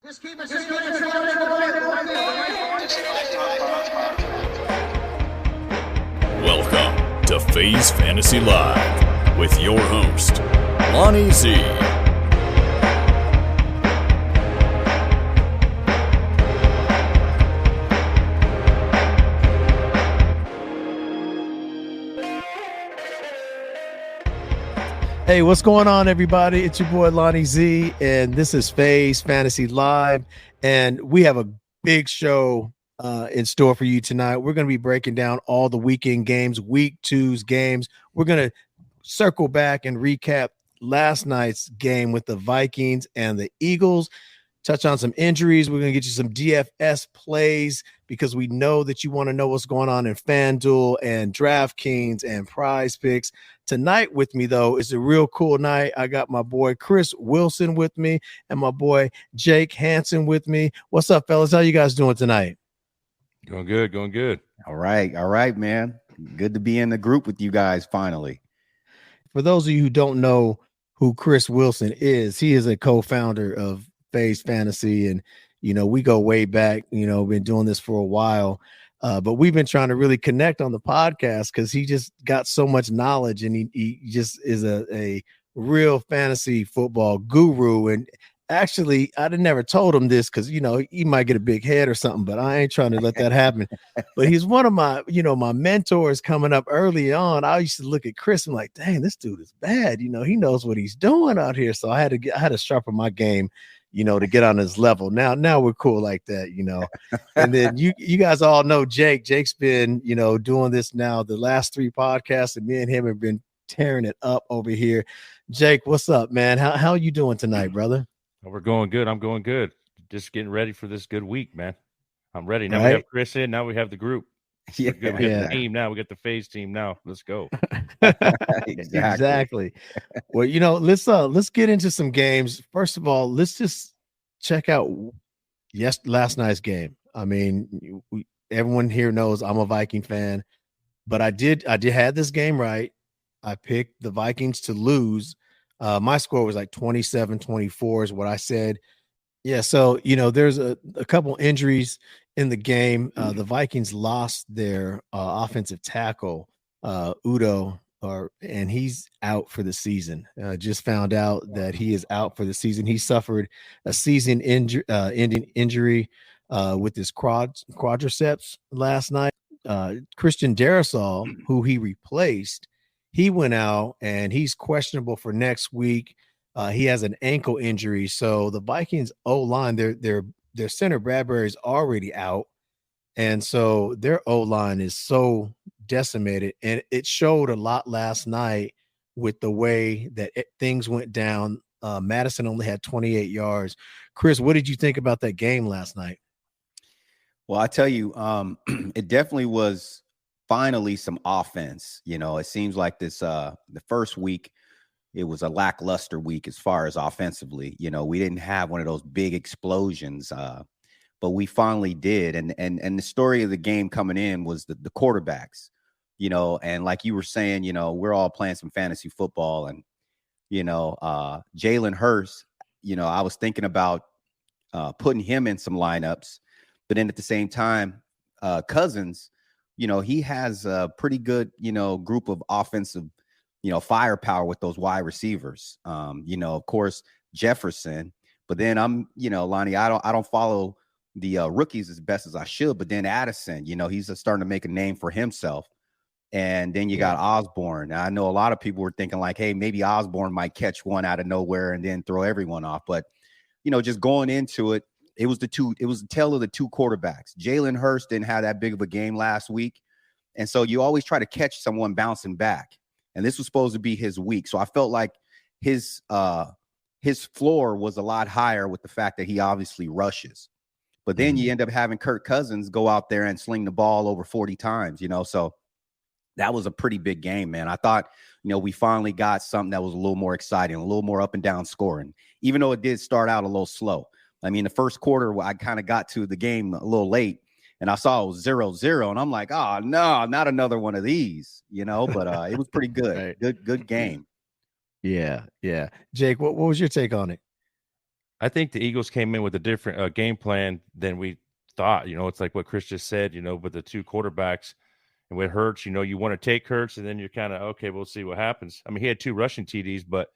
Welcome to FaZe Fantasy Live with your host, Lonnie Z. Hey, what's going on, everybody? It's your boy Lonnie Z, and this is FaZe Fantasy Live, and we have a big show in store for you tonight. We're going to be breaking down all the weekend games, week two's games. We're going to circle back and recap last night's game with the Vikings and the Eagles, touch on some injuries. We're going to get you some DFS plays because we know that you want to know what's going on in FanDuel and DraftKings and Prize Picks. Tonight with me, though, is a real cool night. I got my boy Chris Wilson with me and my boy Jake Hansen with me. What's up, fellas? How you guys doing tonight? Going good, going good. All right, man. Good to be in the group with you guys finally. For those of you who don't know who Chris Wilson is, he is a co-founder of FaZe Fantasy, and we go way back. Been doing this for a while, but we've been trying to really connect on the podcast because he just got so much knowledge, and he just is a real fantasy football guru. And actually, I'd never told him this because he might get a big head or something, but I ain't trying to let that happen. But he's one of my my mentors coming up early on. I used to look at Chris and like, dang, this dude is bad. He knows what he's doing out here. So I had to sharpen my game, to get on his level. Now we're cool like that, And then you guys all know Jake. Jake's been, doing this now the last 3 podcasts, and me and him have been tearing it up over here. Jake, what's up, man? How are you doing tonight, brother? We're going good. I'm going good. Just getting ready for this good week, man. I'm ready. Now right. We have Chris in. Now we have the group. Yeah. We got the team now. We got the FaZe team now. Let's go. Exactly. Well, let's get into some games. First of all, let's just check out last night's game. I mean, everyone here knows I'm a Viking fan, but I did have this game right. I picked the Vikings to lose. My score was like 27-24 is what I said. Yeah, so there's a couple injuries in the game. The Vikings lost their offensive tackle, Udo, and he's out for the season. Just found out that he is out for the season. He suffered a season-ending injury with his quadriceps last night. Christian Darrisaw, who he replaced, he went out and he's questionable for next week. He has an ankle injury. So the Vikings O-line, their center Bradbury's already out. And so their O-line is so decimated. And it showed a lot last night with the way that things went down. Madison only had 28 yards. Chris, what did you think about that game last night? Well, I tell you, it definitely was finally some offense. It seems like this the first week it was a lackluster week as far as offensively. We didn't have one of those big explosions, but we finally did. And the story of the game coming in was the quarterbacks. And like you were saying, we're all playing some fantasy football, and Jalen Hurts. I was thinking about putting him in some lineups, but then at the same time, Cousins. He has a pretty good, group of offensive, firepower with those wide receivers. Of course, Jefferson. But then I'm, Lonnie, I don't follow the rookies as best as I should. But then Addison, he's starting to make a name for himself. And then you got Osborne. Now, I know a lot of people were thinking like, hey, maybe Osborne might catch one out of nowhere and then throw everyone off. But, just going into it, it was the tale of the 2 quarterbacks. Jalen Hurts didn't have that big of a game last week. And so you always try to catch someone bouncing back. And this was supposed to be his week. So I felt like his floor was a lot higher with the fact that he obviously rushes. But then you end up having Kirk Cousins go out there and sling the ball over 40 times, So that was a pretty big game, man. I thought, we finally got something that was a little more exciting, a little more up and down scoring, even though it did start out a little slow. I mean, the first quarter, I kind of got to the game a little late, and I saw it was 0-0, and I'm like, oh, no, not another one of these, but it was pretty good. Right. Good game. Yeah. Jake, what was your take on it? I think the Eagles came in with a different game plan than we thought. It's like what Chris just said, with the two quarterbacks and with Hurts, you want to take Hurts and then you're kind of, okay, we'll see what happens. I mean, he had 2 rushing TDs, but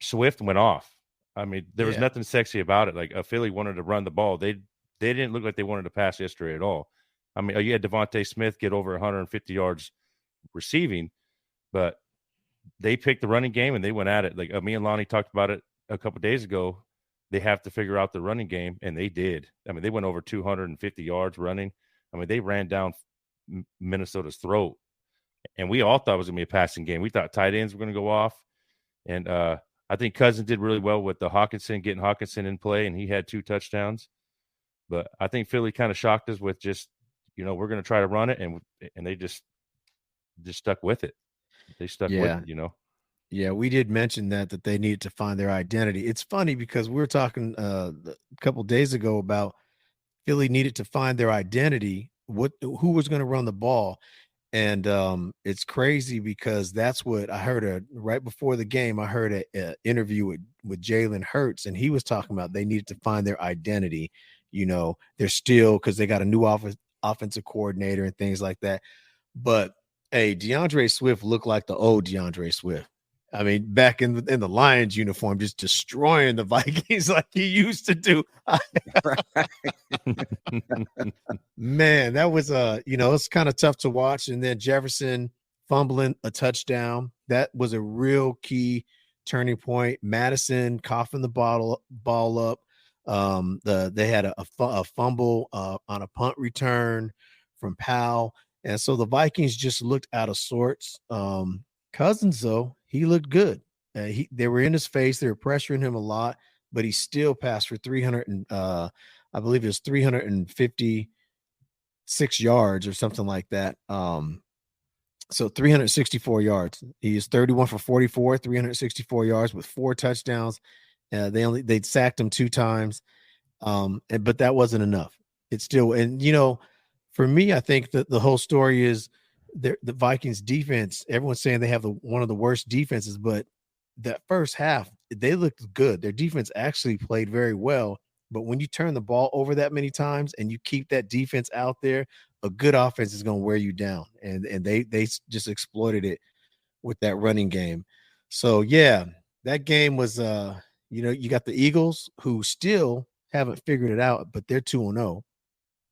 Swift went off. I mean, there was nothing sexy about it. Like Philly wanted to run the ball. They didn't look like they wanted to pass yesterday at all. I mean, you had Devontae Smith get over 150 yards receiving, but they picked the running game and they went at it. Like me and Lonnie talked about it a couple of days ago. They have to figure out the running game, and they did. I mean, they went over 250 yards running. I mean, they ran down Minnesota's throat, and we all thought it was going to be a passing game. We thought tight ends were going to go off, and I think Cousins did really well with getting Hawkinson in play, and he had 2 touchdowns. But I think Philly kind of shocked us with just, we're going to try to run it, and they just stuck with it. They stuck with it, Yeah, we did mention that they needed to find their identity. It's funny because we were talking a couple days ago about Philly needed to find their identity, who was going to run the ball. And it's crazy because that's what I heard right before the game. I heard an interview with Jalen Hurts, and he was talking about they needed to find their identity. They're still, because they got a new offensive coordinator and things like that. But hey, DeAndre Swift looked like the old DeAndre Swift. I mean, back in the Lions uniform, just destroying the Vikings like he used to do. Man, that was it's kind of tough to watch. And then Jefferson fumbling a touchdown. That was a real key turning point. Madison coughing the ball up. They had a fumble on a punt return from Powell. And so the Vikings just looked out of sorts. Cousins, though, he looked good. They were in his face. They were pressuring him a lot, but he still passed for 300 and I believe it was 356 yards or something like that. So 364 yards. He is 31 for 44, 364 yards with 4 touchdowns. They'd sacked him 2 times, but that wasn't enough. It's still, and for me, I think that the whole story is the Vikings defense. Everyone's saying they have one of the worst defenses, but that first half, they looked good. Their defense actually played very well. But when you turn the ball over that many times and you keep that defense out there, a good offense is going to wear you down. And they just exploited it with that running game. So, yeah, that game was, you got the Eagles who still haven't figured it out, but they're 2-0.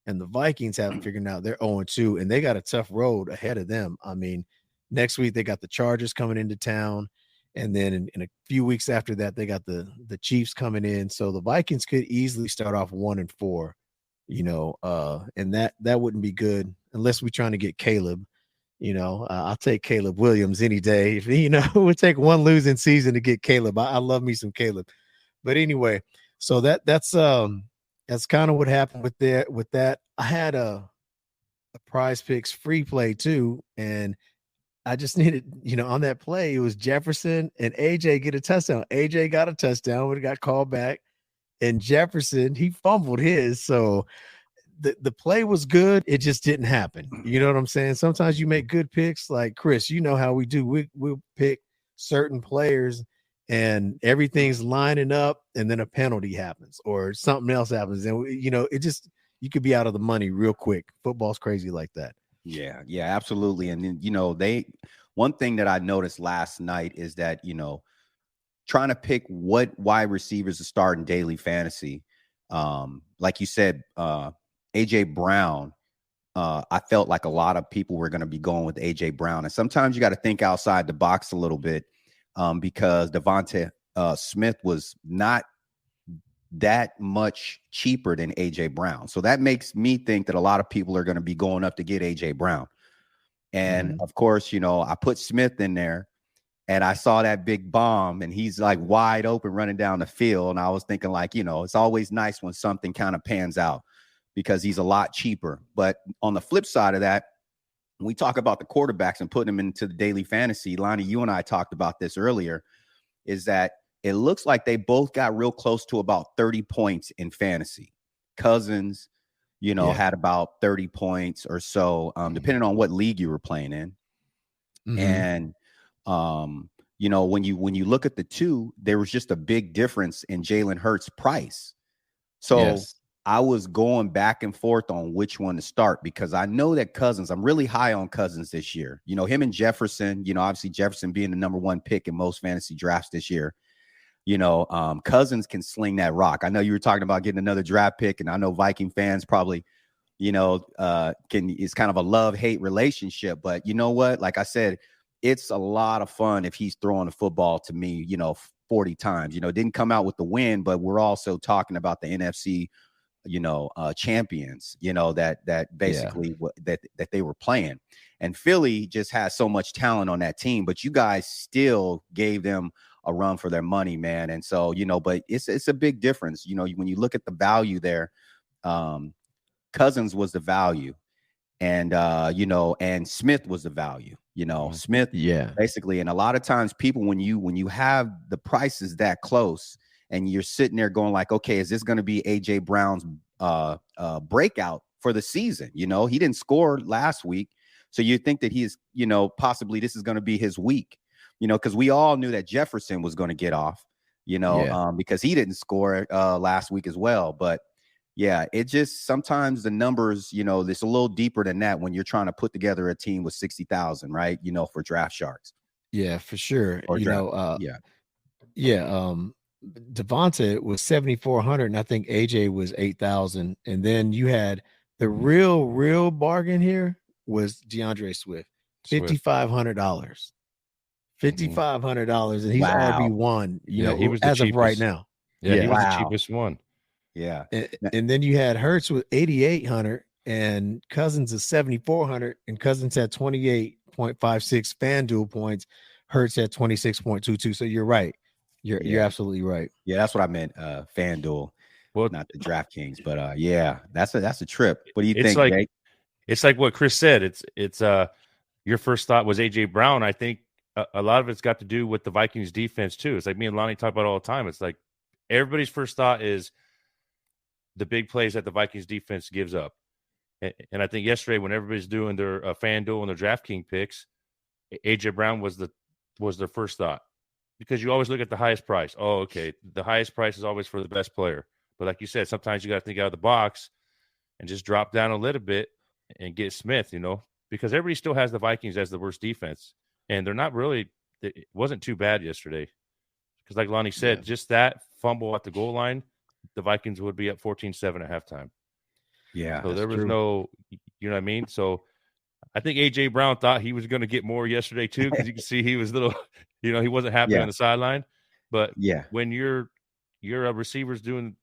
And the Vikings haven't figured it out. They're 0-2, and they got a tough road ahead of them. I mean, next week they got the Chargers coming into town. And then in a few weeks after that, they got the Chiefs coming in. So the Vikings could easily start off 1-4, and that wouldn't be good unless we're trying to get Caleb. I'll take Caleb Williams any day. If it would take one losing season to get Caleb. I love me some Caleb. But anyway, so that's kind of what happened with that. I had a Prize Picks free play too, and I just needed, on that play, it was Jefferson and AJ get a touchdown. AJ got a touchdown, but it got called back. And Jefferson, he fumbled his. So the play was good. It just didn't happen. You know what I'm saying? Sometimes you make good picks. Like Chris, you know how we do. We'll pick certain players and everything's lining up, and then a penalty happens or something else happens. And, it just, you could be out of the money real quick. Football's crazy like that. Yeah, absolutely. And then, one thing that I noticed last night is that, trying to pick what wide receivers to start in daily fantasy. Like you said, AJ Brown, I felt like a lot of people were going to be going with AJ Brown. And sometimes you got to think outside the box a little bit because Devontae Smith was not that much cheaper than AJ Brown. So that makes me think that a lot of people are going to be going up to get AJ Brown. And of course, I put Smith in there and I saw that big bomb and he's like wide open running down the field. And I was thinking like, it's always nice when something kind of pans out because he's a lot cheaper. But on the flip side of that, when we talk about the quarterbacks and putting them into the daily fantasy, Lonnie, you and I talked about this earlier, is that it looks like they both got real close to about 30 points in fantasy. Cousins, had about 30 points or so, depending on what league you were playing in. And you know, when you look at the two, there was just a big difference in Jalen Hurts' price. So Yes. I was going back and forth on which one to start because I know that Cousins, I'm really high on Cousins this year. You know, him and Jefferson, you know, obviously Jefferson being the number one pick in most fantasy drafts this year. You know, Cousins can sling that rock. I know you were talking about getting another draft pick, and I know Viking fans probably, you know, it's kind of a love-hate relationship. But you know what? Like I said, it's a lot of fun if he's throwing the football to me, you know, 40 times. You know, didn't come out with the win, but we're also talking about the NFC, you know, champions, you know, that basically that they were playing. And Philly just has so much talent on that team, but you guys still gave them a run for their money, man. And so, you know, but it's a big difference. You know, when you look at the value there, Cousins was the value, and you know, and Smith was the value. You know, Smith, basically. And a lot of times people, when you have the prices that close and you're sitting there going like, okay, is this going to be AJ Brown's breakout for the season? You know, he didn't score last week, so you think that he's, you know, possibly this is going to be his week, you know, because we all knew that Jefferson was going to get off, you know, because he didn't score last week as well. But yeah, it just sometimes the numbers, you know, it's a little deeper than that when you're trying to put together a team with 60,000, right? You know, for draft sharks. Yeah, for sure. Or You draft, know, Devonta was 7,400, and I think AJ was 8,000. And then you had the real bargain here was DeAndre Swift, $5,500. $5,500, and he's RB1, you know, he was as the of right cheapest. now. Yeah, he was the cheapest one. Yeah. And then you had Hurts with 8,800 and Cousins is 7,400, and Cousins had 28.56 FanDuel points. Hurts had 26.22. So you're right. You're absolutely right. Yeah, that's what I meant. FanDuel, well, not the DraftKings, but yeah, that's a trip. What do you it's think, like Jake? It's like what Chris said. It's your first thought was AJ Brown. I think a lot of it's got to do with the Vikings defense too. It's like me and Lonnie talk about all the time. It's like everybody's first thought is the big plays that the Vikings defense gives up. And I think yesterday when everybody's doing their FanDuel and their DraftKings picks, AJ Brown was their first thought, because you always look at the highest price. Oh, okay, the highest price is always for the best player. But like you said, sometimes you got to think out of the box and just drop down a little bit and get Smith, you know, because everybody still has the Vikings as the worst defense, and they're not really. It wasn't too bad yesterday, because like Lonnie said, just that fumble at the goal line, the Vikings would be up 14-7 at halftime. Yeah, so there was no, you know what I mean. So I think AJ Brown thought he was going to get more yesterday too, because you can see he was a little, you know, he wasn't happy on the sideline. But when your receiver's doing,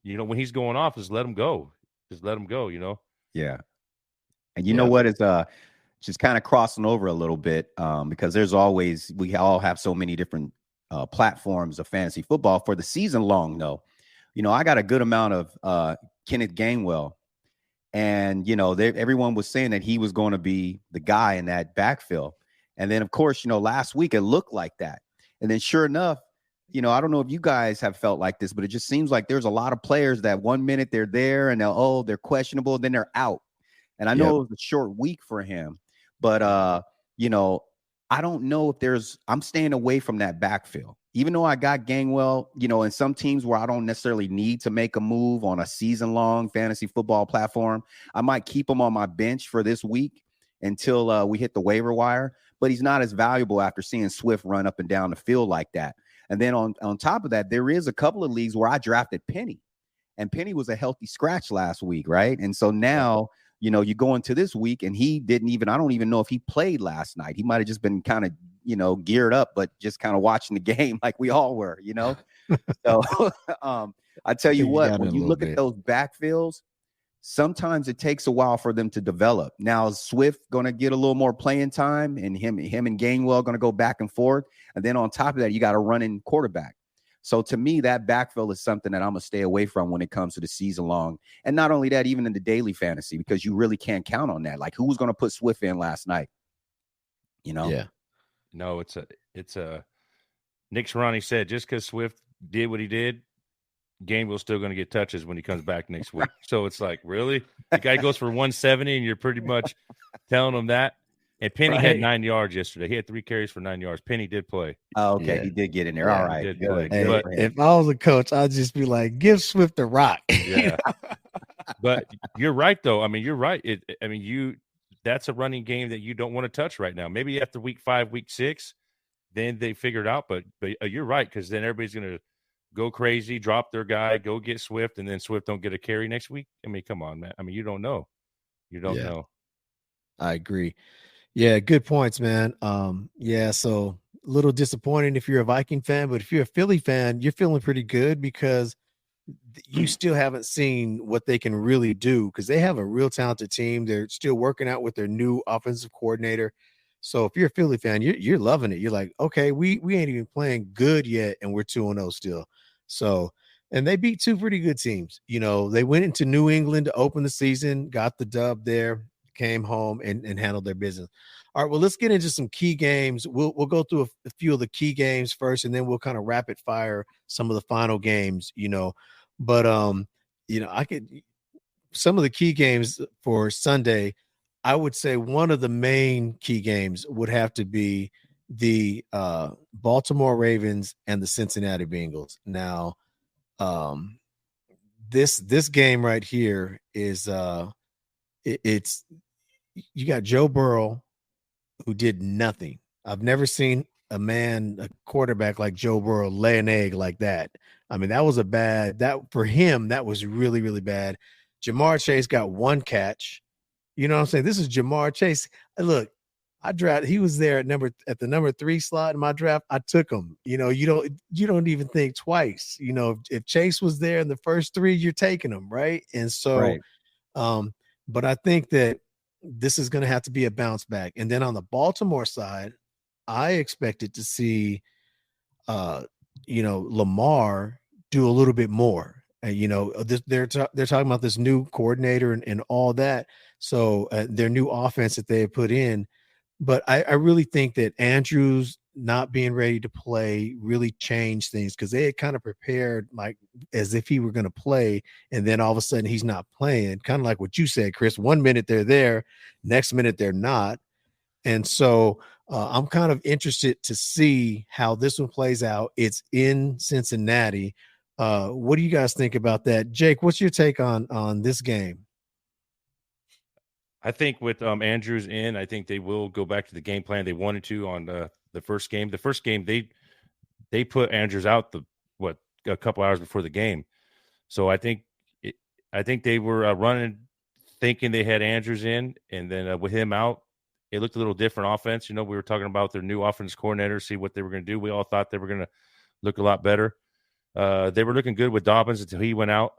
you know, when he's going off, just let him go. Just let him go, you know? Yeah. And you know what? It's just kind of crossing over a little bit because we all have so many different platforms of fantasy football for the season long, though. You know, I got a good amount of Kenneth Gainwell. And, you know, everyone was saying that he was going to be the guy in that backfield. And then, of course, you know, last week it looked like that. And then sure enough, you know, I don't know if you guys have felt like this, but it just seems like there's a lot of players that 1 minute they're there and they're questionable, then they're out. And I know it was a short week for him, but, you know, I don't know if I'm staying away from that backfield, even though I got Gainwell, you know, in some teams where I don't necessarily need to make a move on a season-long fantasy football platform. I might keep him on my bench for this week until we hit the waiver wire, but he's not as valuable after seeing Swift run up and down the field like that. And then on top of that, there is a couple of leagues where I drafted Penny, and Penny was a healthy scratch last week, right? And so now, you know, you go into this week and I don't even know if he played last night. He might have just been kind of, you know, geared up, but just kind of watching the game like we all were, you know? So I tell you what, when you look at those backfields, sometimes it takes a while for them to develop. Now, is Swift going to get a little more playing time, and him and Gainwell going to go back and forth? And then on top of that, you got a running quarterback. So to me, that backfield is something that I'm going to stay away from when it comes to the season long. And not only that, even in the daily fantasy, because you really can't count on that. Like, who was going to put Swift in last night? You know? Yeah. No, it's a Nick Sirianni said, just because Swift did what he did, Gainwell's still going to get touches when he comes back next week. So it's like, really? The guy goes for 170 and you're pretty much telling him that. And Penny had Right. 9 yards yesterday. He had 3 carries for 9 yards. Penny did play. Oh, okay. Yeah. He did get in there. Yeah, All he right. did Good. play. Hey, Good But for him. if I was a coach, I'd just be like, give Swift a rock. Yeah. But you're right, though. I mean, you're right. That's a running game that you don't want to touch right now. Maybe after week 5, week 6, then they figure it out. But you're right, because then everybody's going to go crazy, drop their guy, go get Swift, and then Swift don't get a carry next week. I mean, come on, man. I mean, you don't know. You don't Yeah. know. I agree. Yeah, good points, man. Yeah, so a little disappointing if you're a Viking fan, but if you're a Philly fan, you're feeling pretty good because you still haven't seen what they can really do because they have a real talented team. They're still working out with their new offensive coordinator. So if you're a Philly fan, you're loving it. You're like, okay, we ain't even playing good yet, and we're 2-0 still. So, and they beat 2 pretty good teams. You know, they went into New England to open the season, got the dub there, came home and handled their business. All right, well, let's get into some key games. We'll go through a few of the key games first, and then we'll kind of rapid fire some of the final games, you know. But I could some of the key games for Sunday, I would say one of the main key games would have to be the Baltimore Ravens and the Cincinnati Bengals. Now, this game right here is it's you got Joe Burrow who did nothing. I've never seen a quarterback like Joe Burrow lay an egg like that. I mean, that was that for him, that was really, really bad. Jamar Chase got 1 catch. You know what I'm saying? This is Jamar Chase. Look, he was there at the number 3 slot in my draft. I took him. You know, you don't even think twice. You know, if Chase was there in the first 3, you're taking him, right? And so Right. but I think that this is going to have to be a bounce back. And then on the Baltimore side, I expected to see, Lamar do a little bit more. They're talking about this new coordinator and all that. So their new offense that they have put in. But I really think that Andrews not being ready to play really changed things because they had kind of prepared like as if he were going to play, and then all of a sudden he's not playing. Kind of like what you said, Chris. 1 minute they're there, next minute they're not, and so I'm kind of interested to see how this one plays out. It's in Cincinnati. What do you guys think about that, Jake? What's your take on this game? I think with Andrews in, I think they will go back to the game plan they wanted to on the first game. The first game they put Andrews out a couple hours before the game, so I think they were running thinking they had Andrews in, and then with him out, it looked a little different offense. You know, we were talking about their new offense coordinator, see what they were going to do. We all thought they were going to look a lot better. They were looking good with Dobbins until he went out,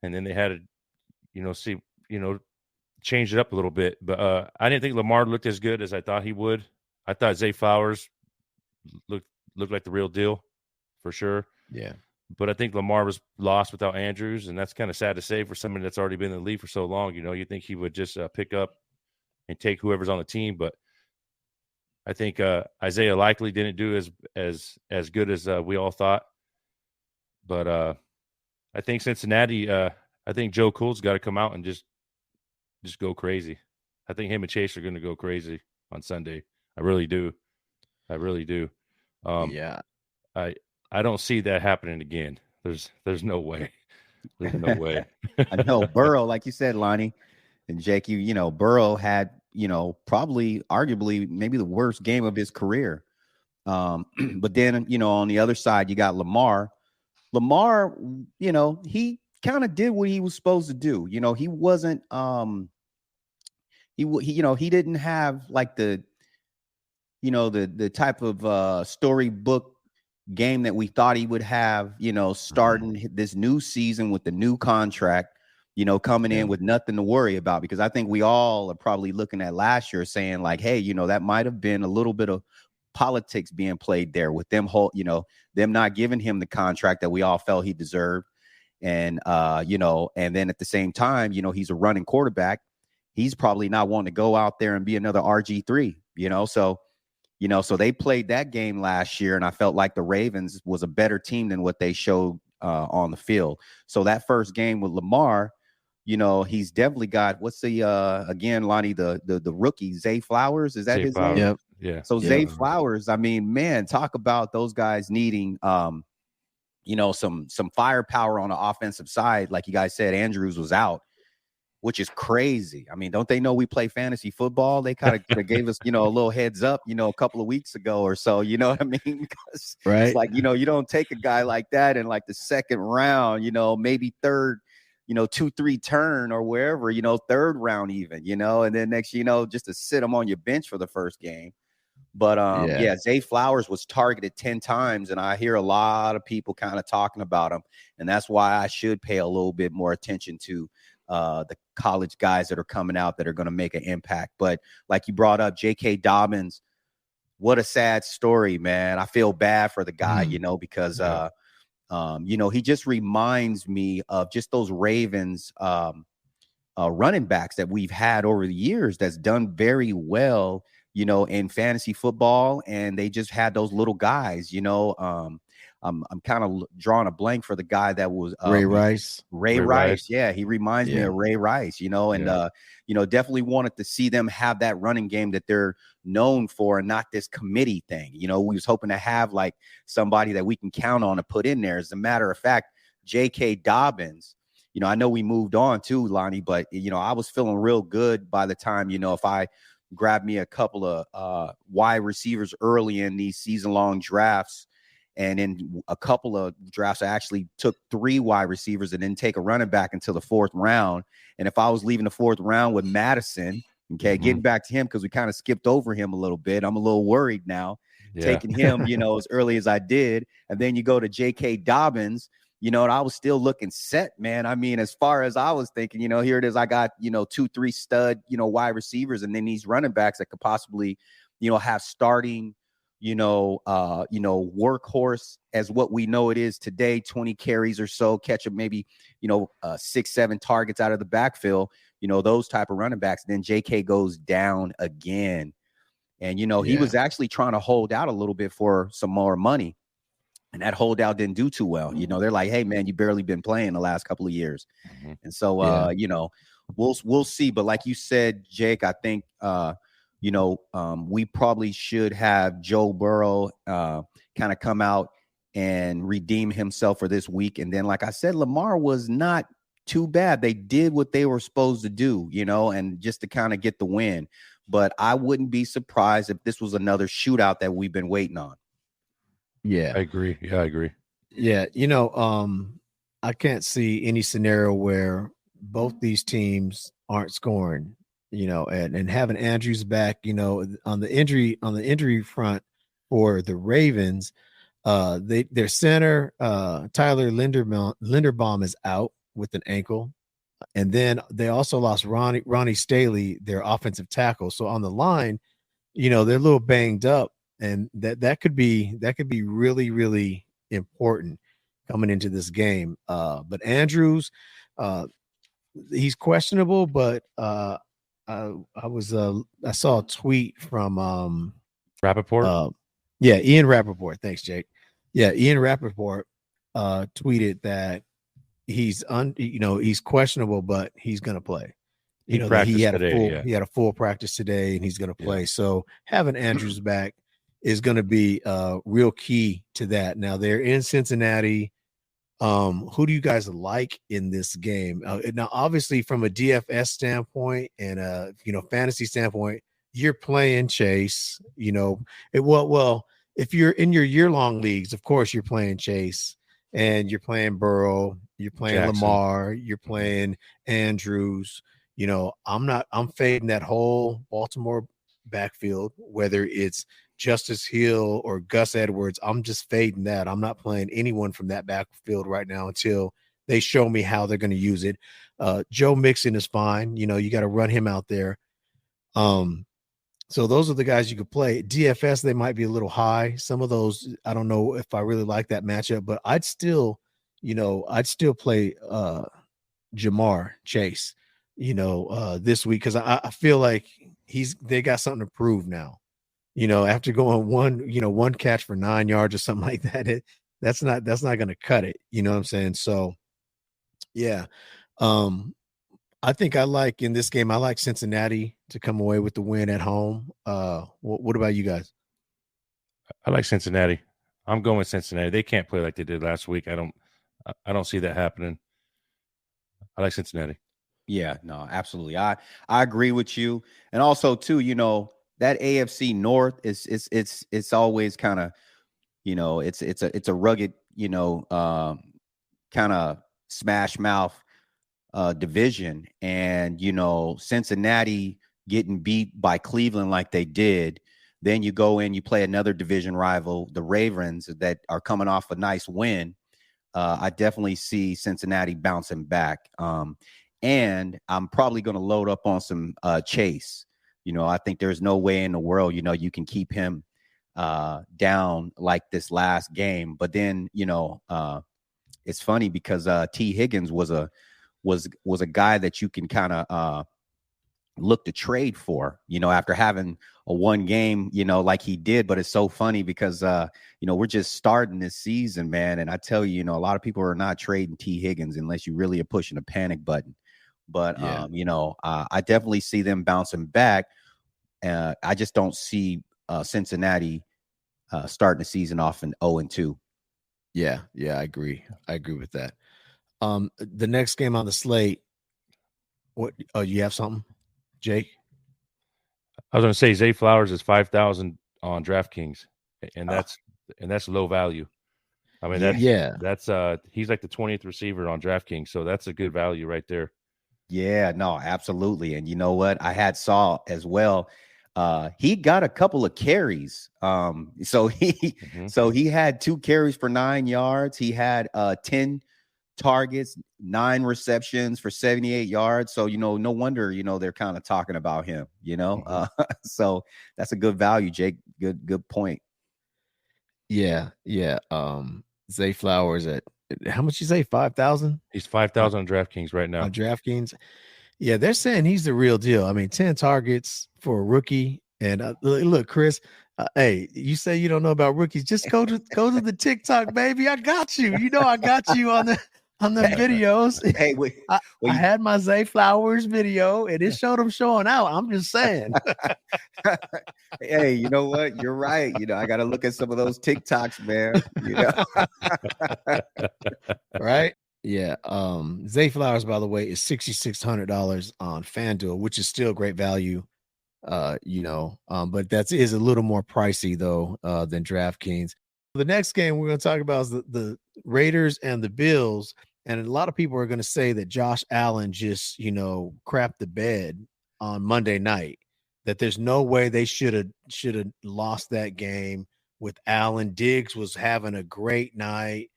and then they had to change it up a little bit. But I didn't think Lamar looked as good as I thought he would. I thought Zay Flowers looked like the real deal for sure. Yeah. But I think Lamar was lost without Andrews, and that's kind of sad to say for somebody that's already been in the league for so long. You know, you think he would just pick up and take whoever's on the team, but I think Isaiah likely didn't do as good as we all thought. But I think Cincinnati, I think Joe Cool's got to come out and just go crazy. I think him and Chase are going to go crazy on Sunday. I really do. Yeah. I don't see that happening again. There's no way. There's no way. I know Burrow, like you said, Lonnie and Jake, Burrow had, probably arguably maybe the worst game of his career. But then, on the other side, you got Lamar. Lamar, he kind of did what he was supposed to do. He wasn't, he didn't have like the type of storybook game that we thought he would have, starting this new season with the new contract, coming in with nothing to worry about, because I think we all are probably looking at last year saying like, hey, that might have been a little bit of politics being played there with them them not giving him the contract that we all felt he deserved. And, and then at the same time, he's a running quarterback. He's probably not wanting to go out there and be another RG3, so they played that game last year, and I felt like the Ravens was a better team than what they showed on the field. So that first game with Lamar, he's definitely got what's the again, Lonnie, the rookie, Zay Flowers. Is that Zay his Flowers. name? Yep. Yeah. So Yeah. Zay Flowers, I mean, man, talk about those guys needing some firepower on the offensive side. Like you guys said, Andrews was out, which is crazy. I mean, don't they know we play fantasy football? They kind of gave us, a little heads up, a couple of weeks ago or so. You know what I mean? Because Right. it's like, you don't take a guy like that in like the second round, maybe third, 2-3 turn or wherever, third round even, and then next, just to sit him on your bench for the first game. But yeah, Zay Flowers was targeted 10 times, and I hear a lot of people kind of talking about him, and that's why I should pay a little bit more attention to the college guys that are coming out that are going to make an impact. But like you brought up, J.K. Dobbins, what a sad story, man. I feel bad for the guy, because he just reminds me of just those Ravens running backs that we've had over the years that's done very well, in fantasy football, and they just had those little guys, I'm kind of drawing a blank for the guy that was Ray Rice. Ray Rice. Yeah, he reminds me of Ray Rice, and definitely wanted to see them have that running game that they're known for, and not this committee thing. We was hoping to have like somebody that we can count on to put in there. As a matter of fact, J.K. Dobbins, I know we moved on too, Lonnie, but I was feeling real good by the time, if I grabbed me a couple of wide receivers early in these season-long drafts. And in a couple of drafts, I actually took 3 wide receivers and didn't take a running back until the 4th round. And if I was leaving the 4th round with Madison, getting back to him, because we kind of skipped over him a little bit, I'm a little worried now, taking him, as early as I did. And then you go to J.K. Dobbins, and I was still looking set, man. I mean, as far as I was thinking, here it is. I got, 2-3 stud, wide receivers, and then these running backs that could possibly, have starting, workhorse as what we know it is today, 20 carries or so, catch up maybe, 6-7 targets out of the backfield, those type of running backs. Then JK goes down again. And, he was actually trying to hold out a little bit for some more money. And that holdout didn't do too well. They're like, hey, man, you barely been playing the last couple of years. And so, we'll see. But like you said, Jake, I think, we probably should have Joe Burrow kind of come out and redeem himself for this week. And then, like I said, Lamar was not too bad. They did what they were supposed to do, and just to kind of get the win. But I wouldn't be surprised if this was another shootout that we've been waiting on. Yeah, I agree. Yeah, I can't see any scenario where both these teams aren't scoring, and having Andrews back, on the injury front for the Ravens, their center, Tyler Linderbaum is out with an ankle. And then they also lost Ronnie Staley, their offensive tackle. So on the line, they're a little banged up. And that could be really, really important coming into this game. But Andrews, he's questionable, but I saw a tweet from Rappaport. Ian Rappaport. Thanks, Jake. Yeah, Ian Rappaport tweeted that he's questionable, but he's gonna play. He had a full practice today, and he's gonna play. Yeah. So having Andrews back is going to be real key to that. Now they're in Cincinnati. Who do you guys like in this game? Now, obviously, from a DFS standpoint and fantasy standpoint, you're playing Chase. If you're in your year-long leagues, of course you're playing Chase, and you're playing Burrow, you're playing Jackson. Lamar, you're playing Andrews. I'm fading that whole Baltimore backfield, whether it's Justice Hill or Gus Edwards. I'm just fading that. I'm not playing anyone from that backfield right now until they show me how they're going to use it. Joe Mixon is fine. You got to run him out there. So those are the guys you could play. DFS, they might be a little high. Some of those, I don't know if I really like that matchup, but I'd still play Jamar Chase, this week, because I feel like they got something to prove now. After going one catch for 9 yards or something like that, that's not going to cut it. You know what I'm saying? So, yeah. I think I like Cincinnati to come away with the win at home. What about you guys? I like Cincinnati. I'm going with Cincinnati. They can't play like they did last week. I don't see that happening. I like Cincinnati. Yeah, no, absolutely. I agree with you. And also too, that AFC North it's always kind of, it's a rugged, kind of smash mouth division. And, Cincinnati getting beat by Cleveland like they did. Then you go in, you play another division rival, the Ravens, that are coming off a nice win. I definitely see Cincinnati bouncing back. And I'm probably going to load up on some Chase. I think there's no way in the world, you can keep him down like this last game. But then, it's funny because T. Higgins was a guy that you can kind of look to trade for, after having a one game, like he did. But it's so funny because, we're just starting this season, man. And I tell you, a lot of people are not trading T. Higgins unless you really are pushing a panic button. But, Yeah. I definitely see them bouncing back. I just don't see Cincinnati starting the season off in 0-2. Yeah, I agree. I agree with that. The next game on the slate. What? Oh, you have something, Jake? I was going to say Zay Flowers is 5,000 on DraftKings, and that's low value. I mean, that's he's like the 20th receiver on DraftKings, so that's a good value right there. Yeah, no, absolutely. And you know what? I had saw as well. He got a couple of carries. So he had 2 carries for 9 yards. He had 10 targets, 9 receptions for 78 yards. So, no wonder, they're kind of talking about him, so that's a good value, Jake. Good point. Yeah. Zay Flowers at how much you say? 5,000? He's 5,000 on DraftKings right now. On DraftKings. Yeah, they're saying he's the real deal. I mean, 10 targets for a rookie. And look, Chris, hey, you say you don't know about rookies. Just go to the TikTok, baby. I got you. I got you on the videos. Hey, I had my Zay Flowers video, and it showed him showing out. I'm just saying. Hey, you know what? You're right. I got to look at some of those TikToks, man. Right? Yeah. Zay Flowers, by the way, is $6,600 on FanDuel, which is still great value. But that is a little more pricey though than DraftKings. The next game we're going to talk about is the Raiders and the Bills, and a lot of people are going to say that Josh Allen just crapped the bed on Monday night. That there's no way they should have lost that game with Allen. Diggs was having a great night.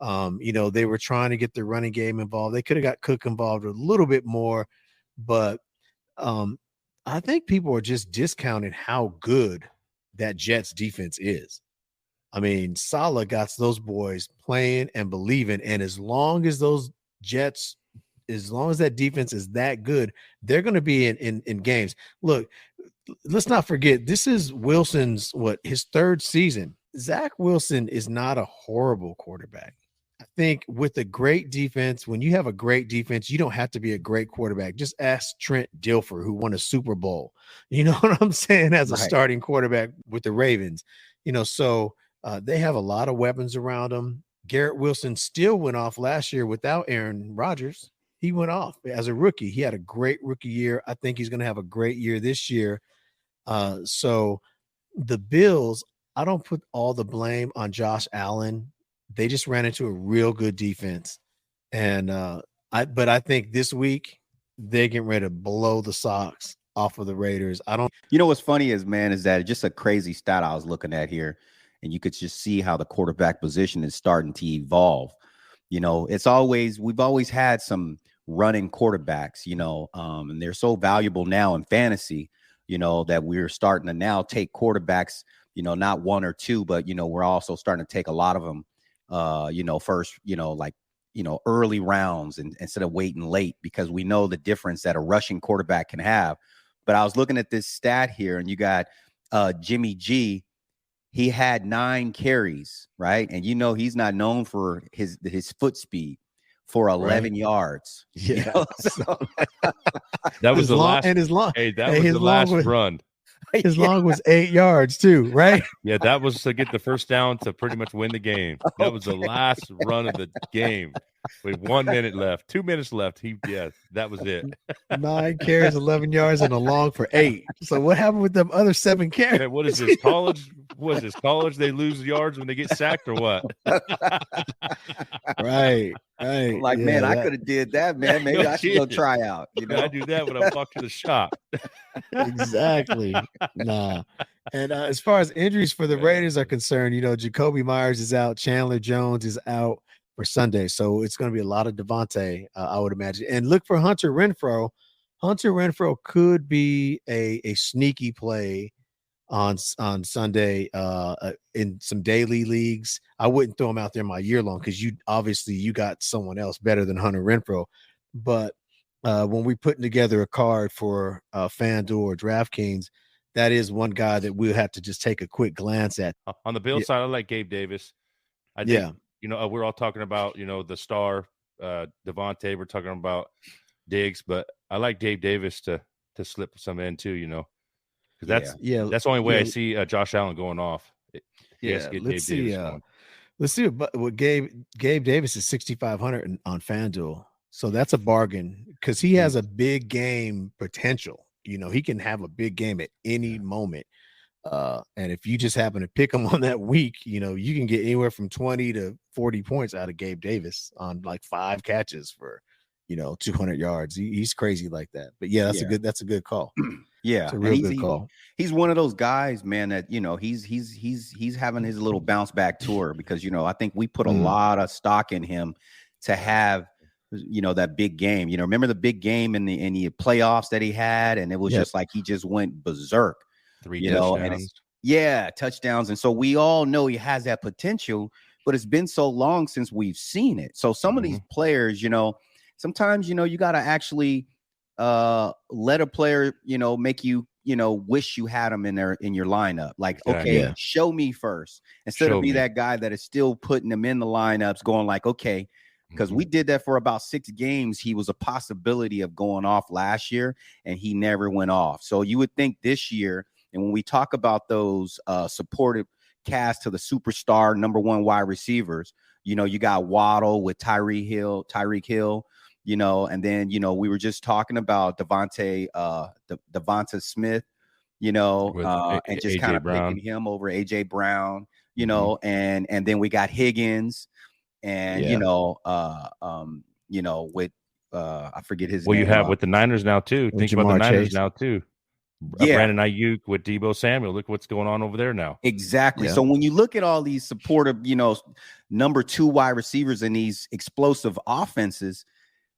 They were trying to get the running game involved. They could have got Cook involved a little bit more, but I think people are just discounting how good that Jets defense is. I mean, Saleh got those boys playing and believing, and as long as that defense is that good, they're going to be in games. Look, let's not forget, this is Wilson's his 3rd season. Zach Wilson is not a horrible quarterback. I think with a great defense, when you have a great defense, you don't have to be a great quarterback. Just ask Trent Dilfer, who won a Super Bowl. You know what I'm saying? As a starting quarterback with the Ravens, so they have a lot of weapons around them. Garrett Wilson still went off last year without Aaron Rodgers. He went off as a rookie. He had a great rookie year. I think he's going to have a great year this year. So the Bills, I don't put all the blame on Josh Allen. They just ran into a real good defense. And I think this week they're getting ready to blow the socks off of the Raiders. What's funny is that just a crazy stat I was looking at here, and you could just see how the quarterback position is starting to evolve. We've always had some running quarterbacks, and they're so valuable now in fantasy, that we're starting to now take quarterbacks, not 1 or 2, but, we're also starting to take a lot of them, first, early rounds and instead of waiting late, because we know the difference that a rushing quarterback can have. But I was looking at this stat here, and you got Jimmy G. He had 9 carries, right? And he's not known for his foot speed. for 11 yards. Yeah. You know? So, That was the last. And his long. Hey, that Hey, was his the long last was- run. His long was 8 yards too, right? Yeah, that was to get the first down to pretty much win the game. That was the last run of the game with 1 minute left, 2 minutes left. That was it. 9 carries, 11 yards, and a long for 8. So what happened with them other 7 carries? Man, what is this college? What is this college? They lose yards when they get sacked or what? Right. like, Yeah, man, I could have did that, man. Maybe No I should go kidding. try out. You know, I do that when I walk to the shop. exactly. Nah. And as far as injuries for the Raiders are concerned, Jacoby Myers is out, Chandler Jones is out for Sunday, so it's going to be a lot of Devontae, I would imagine. And look for Hunter Renfrow. Hunter Renfrow could be a sneaky play on Sunday in some daily leagues. I wouldn't throw him out there my year long because you got someone else better than Hunter Renfrow. But when we putting together a card for FanDuel or DraftKings, that is one guy that we'll have to just take a quick glance at. On the Bills side, I like Gabe Davis. I think, we're all talking about, the star Devontae. We're talking about Diggs, but I like Gabe Davis to slip some in too, because that's the only way I see Josh Allen going off. Let's see. Let's see what Gabe Davis is 6,500 on FanDuel. So that's a bargain because he has a big game potential. He can have a big game at any moment. And if you just happen to pick him on that week, you can get anywhere from 20 to 40 points out of Gabe Davis on like 5 catches for, 200 yards. He's crazy like that. But that's a good call. Yeah, it's a real good call. He's one of those guys, man, that he's having his little bounce back tour because I think we put a lot of stock in him to have that big game. Remember the big game in the playoffs that he had, and it was just like he just went berserk. 3 touchdowns. And touchdowns. And so we all know he has that potential, but it's been so long since we've seen it. So some of these players, sometimes you got to actually let a player make you wish you had him in your lineup. Like, show me first instead of that guy that is still putting them in the lineups going like, okay, because we did that for about 6 games. He was a possibility of going off last year and he never went off. So you would think this year, and when we talk about those supportive cast to the superstar number 1 wide receivers, you got Waddle with Tyreek Hill, and then, we were just talking about Devonta Smith, and just kind of picking him over AJ Brown, and then we got Higgins and, with I forget his name. You have with the Niners now too. Think about the Niners now too. Brandon Ayuk with Deebo Samuel. Look what's going on over there now. Exactly. Yeah. So when you look at all these supportive, number 2 wide receivers in these explosive offenses,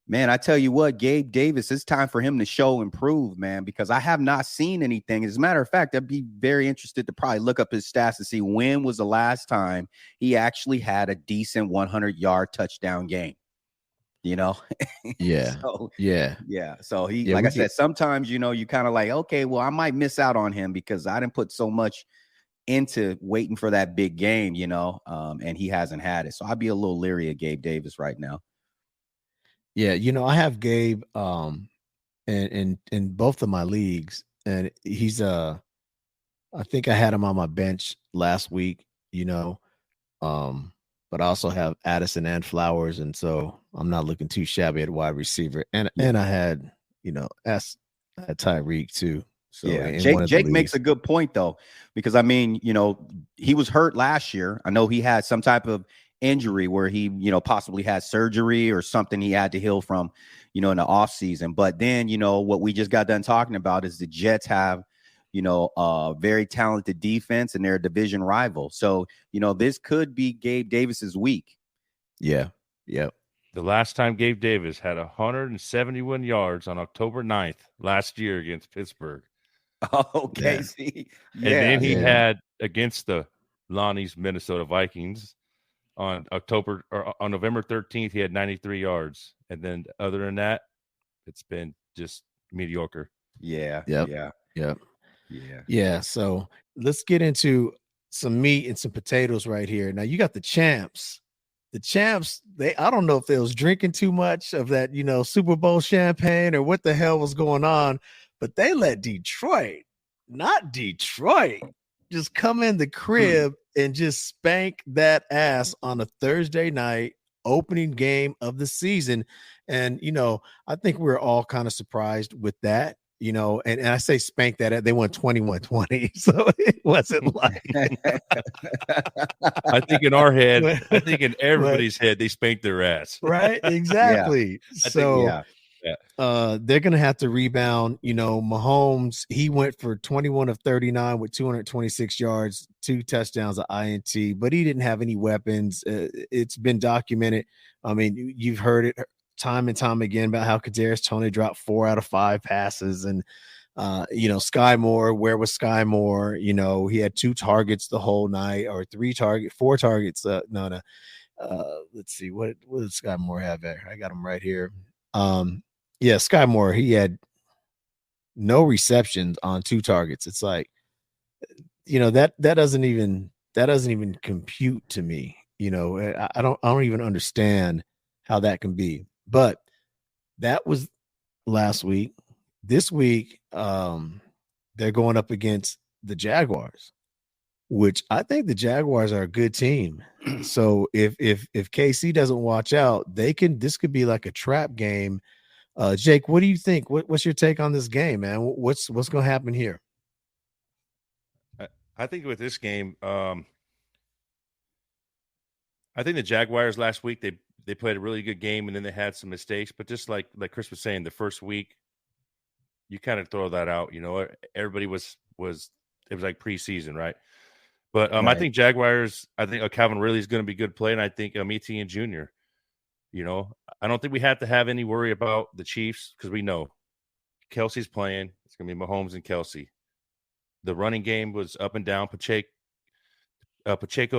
man, I tell you what, Gabe Davis, it's time for him to show and prove, man, because I have not seen anything. As a matter of fact, I'd be very interested to probably look up his stats to see when was the last time he actually had a decent 100-yard touchdown game. Yeah. So he, like I said, sometimes, you kind of like, okay, well, I might miss out on him because I didn't put so much into waiting for that big game, and he hasn't had it. So I'd be a little leery of Gabe Davis right now. Yeah. I have Gabe, in both of my leagues, and he's, I think I had him on my bench last week, but I also have Addison and Flowers, and so I'm not looking too shabby at wide receiver. And I had, I had Tyreek too. So Jake makes a good point though, because I mean, he was hurt last year. I know he had some type of injury where he, possibly had surgery or something he had to heal from, in the off season. But then, what we just got done talking about is the Jets have, very talented defense and they're a division rival. So, this could be Gabe Davis's week. Yeah. Yep. The last time Gabe Davis had 171 yards on October 9th last year against Pittsburgh. Okay. Yeah. See? And then he had against the Lonnie's Minnesota Vikings on November 13th, he had 93 yards. And then other than that, it's been just mediocre. Yeah. Yep. Yeah. Yep. Yeah. Yeah. So let's get into some meat and some potatoes right here. Now you got the champs the champs, I don't know if they was drinking too much of that, Super Bowl champagne or what the hell was going on, but they let Detroit, just come in the crib and just spank that ass on a Thursday night opening game of the season. And, I think we're all kind of surprised with that. And I say spank that, they won 21-20. So it wasn't like I think in our head, I think in everybody's head, they spanked their ass. Right? Exactly. Yeah. They're gonna have to rebound. Mahomes, he went for 21 of 39 with 226 yards, 2 touchdowns, an INT, but he didn't have any weapons. It's been documented. I mean, you've heard it time and time again about how Kadarius Toney dropped 4 out of 5 passes, and Sky Moore, where was Sky Moore? He had 2 targets the whole night, or 4 targets. No. Let's see, what did Sky Moore have there? I got him right here. Sky Moore, he had no receptions on 2 targets. It's like, that doesn't even compute to me. I don't even understand how that can be. But that was last week. This week, they're going up against the Jaguars, which I think the Jaguars are a good team. So if KC doesn't watch out, this could be like a trap game. Jake, what do you think? What's your take on this game, man? What's going to happen here? I think with this game, I think the Jaguars last week, they played a really good game, and then they had some mistakes. But just like Chris was saying, the first week, you kind of throw that out. Everybody was it was like preseason, right? But right. I think Jaguars, I think Calvin Ridley is going to be good play, and I think Etienne Jr. I don't think we have to have any worry about the Chiefs because we know Kelsey's playing. It's going to be Mahomes and Kelsey. The running game was up and down. Pacheco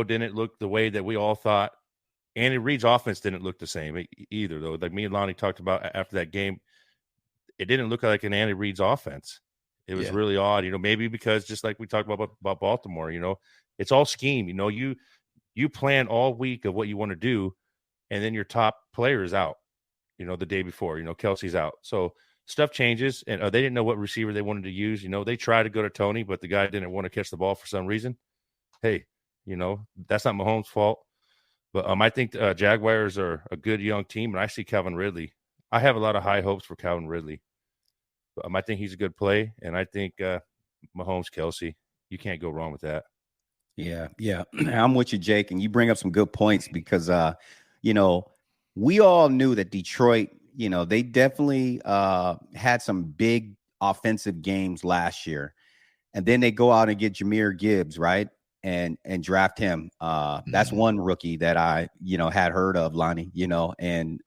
didn't look the way that we all thought. Andy Reid's offense didn't look the same either, though. Like me and Lonnie talked about after that game, it didn't look like an Andy Reid's offense. It was really odd, maybe because just like we talked about Baltimore, it's all scheme. You plan all week of what you want to do, and then your top player is out, the day before, Kelsey's out. So stuff changes, and they didn't know what receiver they wanted to use. They tried to go to Tony, but the guy didn't want to catch the ball for some reason. Hey, that's not Mahomes' fault. But I think Jaguars are a good young team, and I see Calvin Ridley. I have a lot of high hopes for Calvin Ridley. But I think he's a good play, and I think Mahomes, Kelsey, you can't go wrong with that. Yeah. I'm with you, Jake, and you bring up some good points because, we all knew that Detroit, they definitely had some big offensive games last year, and then they go out and get Jahmyr Gibbs, right? And draft him. That's one rookie that I, had heard of, Lonnie, and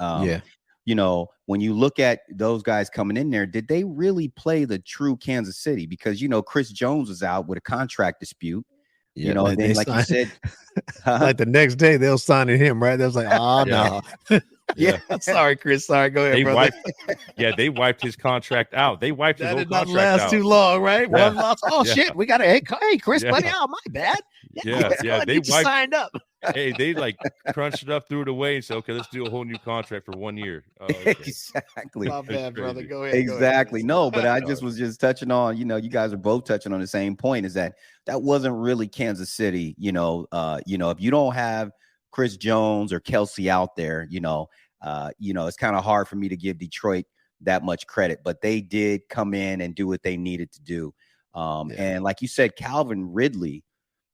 when you look at those guys coming in there, did they really play the true Kansas City? Because, Chris Jones was out with a contract dispute, and then like you said, like the next day they'll sign him, right? They was like, oh, no. Yeah. Sorry, Chris. Sorry. Go ahead, brother. They wiped his contract out. They wiped his whole contract out. That did not last too long, right? One loss. Oh, shit. We got to, hey, Chris, buddy. Oh, my bad. Yeah. They signed up. Hey, they crunched it up, threw it away, and said, okay, let's do a whole new contract for 1 year. Oh, okay. Exactly. My bad, brother. Go ahead. Exactly. No, but I just was touching on, you guys are both touching on the same point, is that wasn't really Kansas City. If you don't have Chris Jones or Kelsey out there, it's kind of hard for me to give Detroit that much credit, but they did come in and do what they needed to do. And like you said, Calvin Ridley,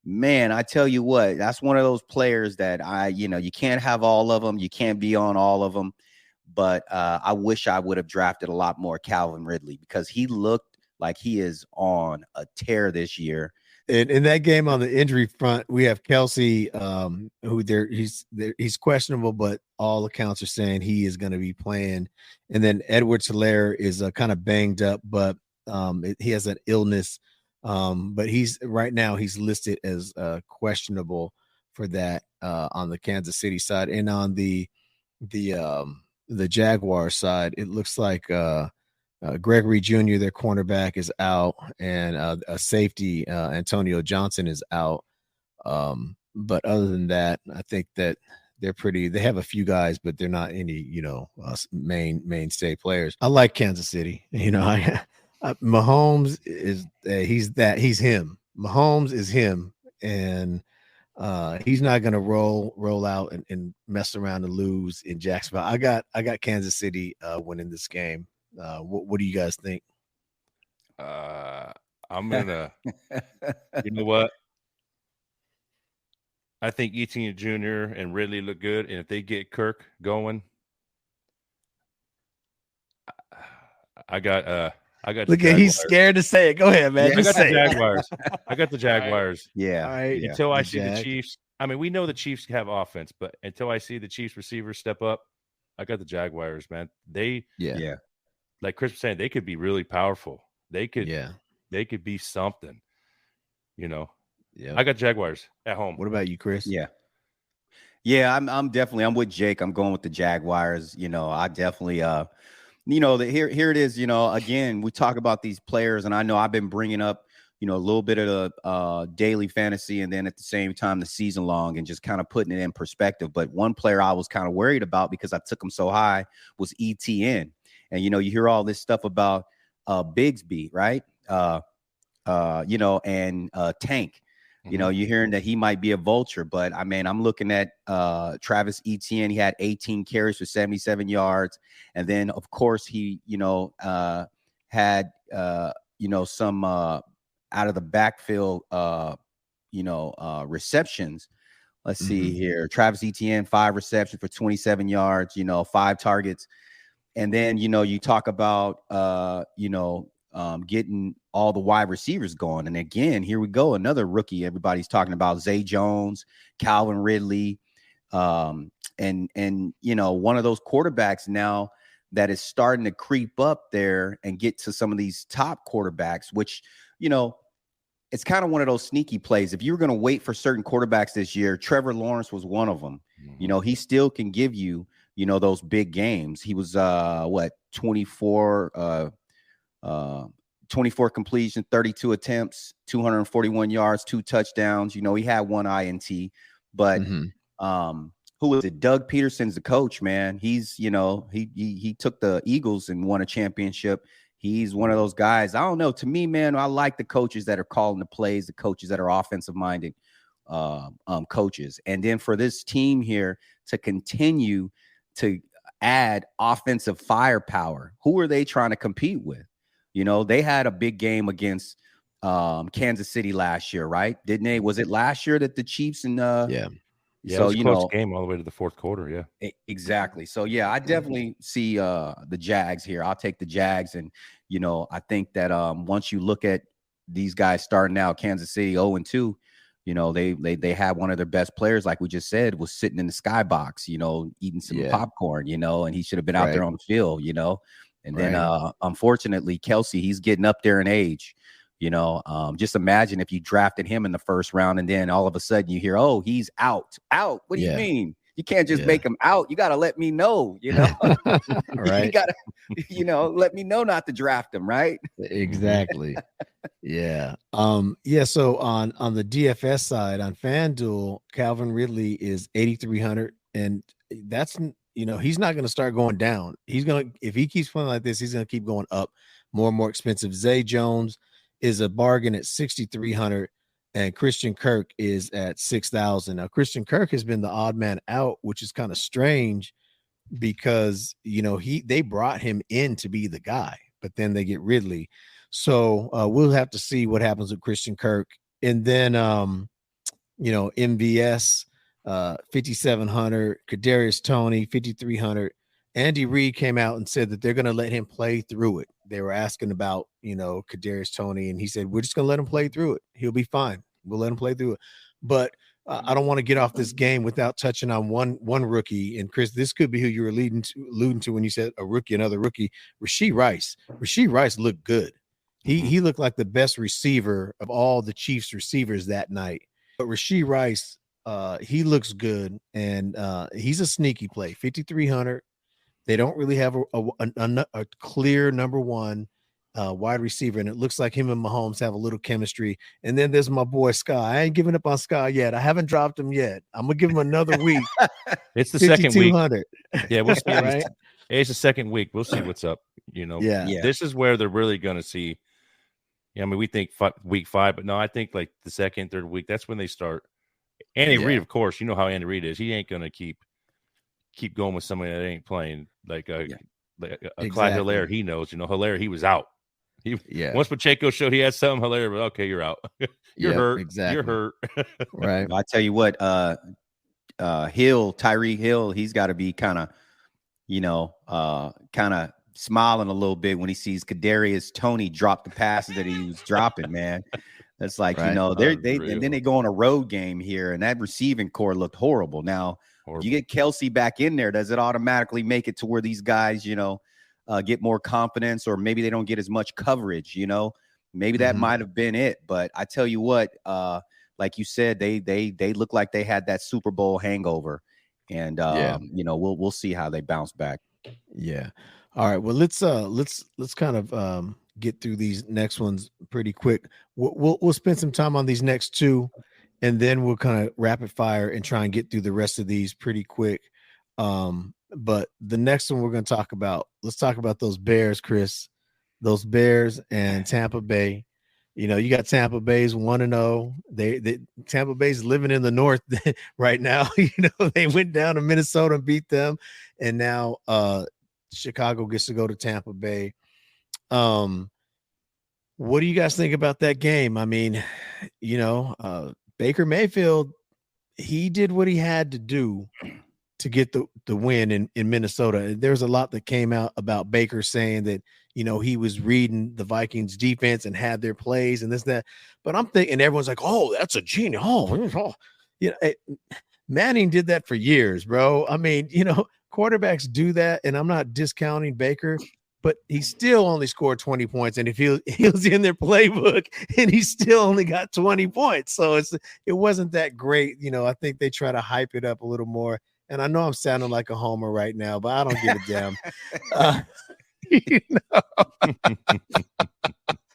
man, I tell you what, that's one of those players that you can't have all of them. You can't be on all of them. But I wish I would have drafted a lot more Calvin Ridley because he looked like he is on a tear this year. In that game on the injury front, we have Kelsey, who he's questionable, but all accounts are saying he is going to be playing. And then Edwards-Helaire is kind of banged up, but he has an illness. But right now he's listed as questionable for that on the Kansas City side. And on the Jaguar side, it looks like Gregory Jr., their cornerback, is out, and a safety, Antonio Johnson, is out. But other than that, I think that they're pretty. They have a few guys, but they're not any, mainstay players. I like Kansas City. Mahomes is he's him. Mahomes is him, and he's not going to roll out and mess around and lose in Jacksonville. I got Kansas City winning this game. What do you guys think? I'm gonna. You know what? I think Etienne Jr. and Ridley look good, and if they get Kirk going, I got. Look at he's scared to say it. Go ahead, man. I got the Jaguars. I got the Jaguars. Yeah. All right. Until I see the Chiefs. I mean, we know the Chiefs have offense, but until I see the Chiefs receivers step up, I got the Jaguars, man. Yeah. Like Chris was saying, they could be really powerful. They could be something. Yeah. I got Jaguars at home. What about you, Chris? Yeah. I'm with Jake. I'm going with the Jaguars. I definitely here it is. Again, we talk about these players, and I know I've been bringing up a little bit of the daily fantasy, and then at the same time the season long, and just kind of putting it in perspective. But one player I was kind of worried about because I took him so high was ETN. And you hear all this stuff about Bigsby, right? And Tank. You're hearing that he might be a vulture, but I'm looking at Travis Etienne. He had 18 carries for 77 yards. And then, of course, he, had, some out of the backfield, receptions. Let's see here. Travis Etienne, 5 receptions for 27 yards, 5 targets. And then, you talk about, getting all the wide receivers going. And again, here we go. Another rookie everybody's talking about, Zay Jones, Calvin Ridley. And one of those quarterbacks now that is starting to creep up there and get to some of these top quarterbacks, which, it's kind of one of those sneaky plays. If you were going to wait for certain quarterbacks this year, Trevor Lawrence was one of them. He still can give you, those big games. He was 24 completions, 32 attempts, 241 yards, 2 touchdowns. He had 1 INT, but who was it? Doug Peterson's the coach, man. He's, he took the Eagles and won a championship. He's one of those guys. I don't know. To me, man, I like the coaches that are calling the plays, the coaches that are offensive minded coaches. And then for this team here to continue to add offensive firepower, who are they trying to compete with? They had a big game against Kansas City last year, right? Didn't they? Was it last year that the Chiefs and Yeah, so, it was a close game all the way to the fourth quarter. Yeah, exactly. So yeah, I definitely see the Jags here. I'll take the Jags, and I think that once you look at these guys starting out, Kansas City 0-2, they had one of their best players, like we just said, was sitting in the skybox, eating some popcorn, and he should have been out there on the field, And then unfortunately, Kelsey, he's getting up there in age. Just imagine if you drafted him in the first round and then all of a sudden you hear, oh, he's out. What do you mean? You can't just make him out. You got to let me know, Right. You got to, let me know not to draft him. Right. Exactly. Yeah. So on the DFS side, on FanDuel, Calvin Ridley is 8,300, and that's, he's not going to start going down. If he keeps playing like this, he's going to keep going up, more and more expensive. Zay Jones is a bargain at 6,300, and Christian Kirk is at 6,000. Now, Christian Kirk has been the odd man out, which is kind of strange because, they brought him in to be the guy, but then they get Ridley. So we'll have to see what happens with Christian Kirk. And then, MVS, 5,700, Kadarius Toney, 5,300. Andy Reid came out and said that they're going to let him play through it. They were asking about, Kadarius Toney, and he said, we're just going to let him play through it. He'll be fine. We'll let him play through it. But I don't want to get off this game without touching on one rookie. And Chris, this could be who you were alluding to when you said a rookie, another rookie, Rashee Rice. Rashee Rice looked good. He looked like the best receiver of all the Chiefs receivers that night. But Rashee Rice, he looks good, and he's a sneaky play. 5,300. They don't really have a clear number one. wide receiver, and it looks like him and Mahomes have a little chemistry. And then there's my boy Sky. I ain't giving up on Sky yet. I haven't dropped him yet. I'm gonna give him another week. It's the second week. 5,200. Yeah, we'll see. Right? It's the second week. We'll see what's up. Yeah. This is where they're really going to see. I mean, we think week 5, but no, I think like the second, third week. That's when they start. Andy Reid, of course, you know how Andy Reid is. He ain't going to keep going with somebody that ain't playing like a Clyde Hilaire. He knows. Hilaire, he was out. Once Pacheco showed he had something, Hilaire, but okay, you're out. You're hurt. Exactly. You're hurt. Right. I tell you what, Tyreek Hill, he's got to be kind of smiling a little bit when he sees Kadarius Toney drop the passes that he was dropping, man. That's like, right. And then they go on a road game here, and that receiving core looked horrible. Now, you get Kelsey back in there, does it automatically make it to where these guys, get more confidence, or maybe they don't get as much coverage, Maybe that might have been it. But I tell you what, like you said, they look like they had that Super Bowl hangover. And we'll see how they bounce back. Yeah. All right. Well, let's kind of get through these next ones pretty quick. We'll spend some time on these next two, and then we'll kind of rapid fire and try and get through the rest of these pretty quick. But the next one we're going to talk about, let's talk about those Bears, Chris. Those Bears and Tampa Bay. You got Tampa Bay's 1-0. They Tampa Bay's living in the north right now. They went down to Minnesota and beat them, and now Chicago gets to go to Tampa Bay. What do you guys think about that game? I mean, Baker Mayfield, he did what he had to do to get the win in Minnesota. There's a lot that came out about Baker saying that, he was reading the Vikings defense and had their plays and this, that. But I'm thinking everyone's like, oh, that's a genius. Manning did that for years, bro. I mean, quarterbacks do that, and I'm not discounting Baker, but he still only scored 20 points. And if he was in their playbook, and he still only got 20 points. So it wasn't that great. I think they try to hype it up a little more. And I know I'm sounding like a homer right now, but I don't give a damn.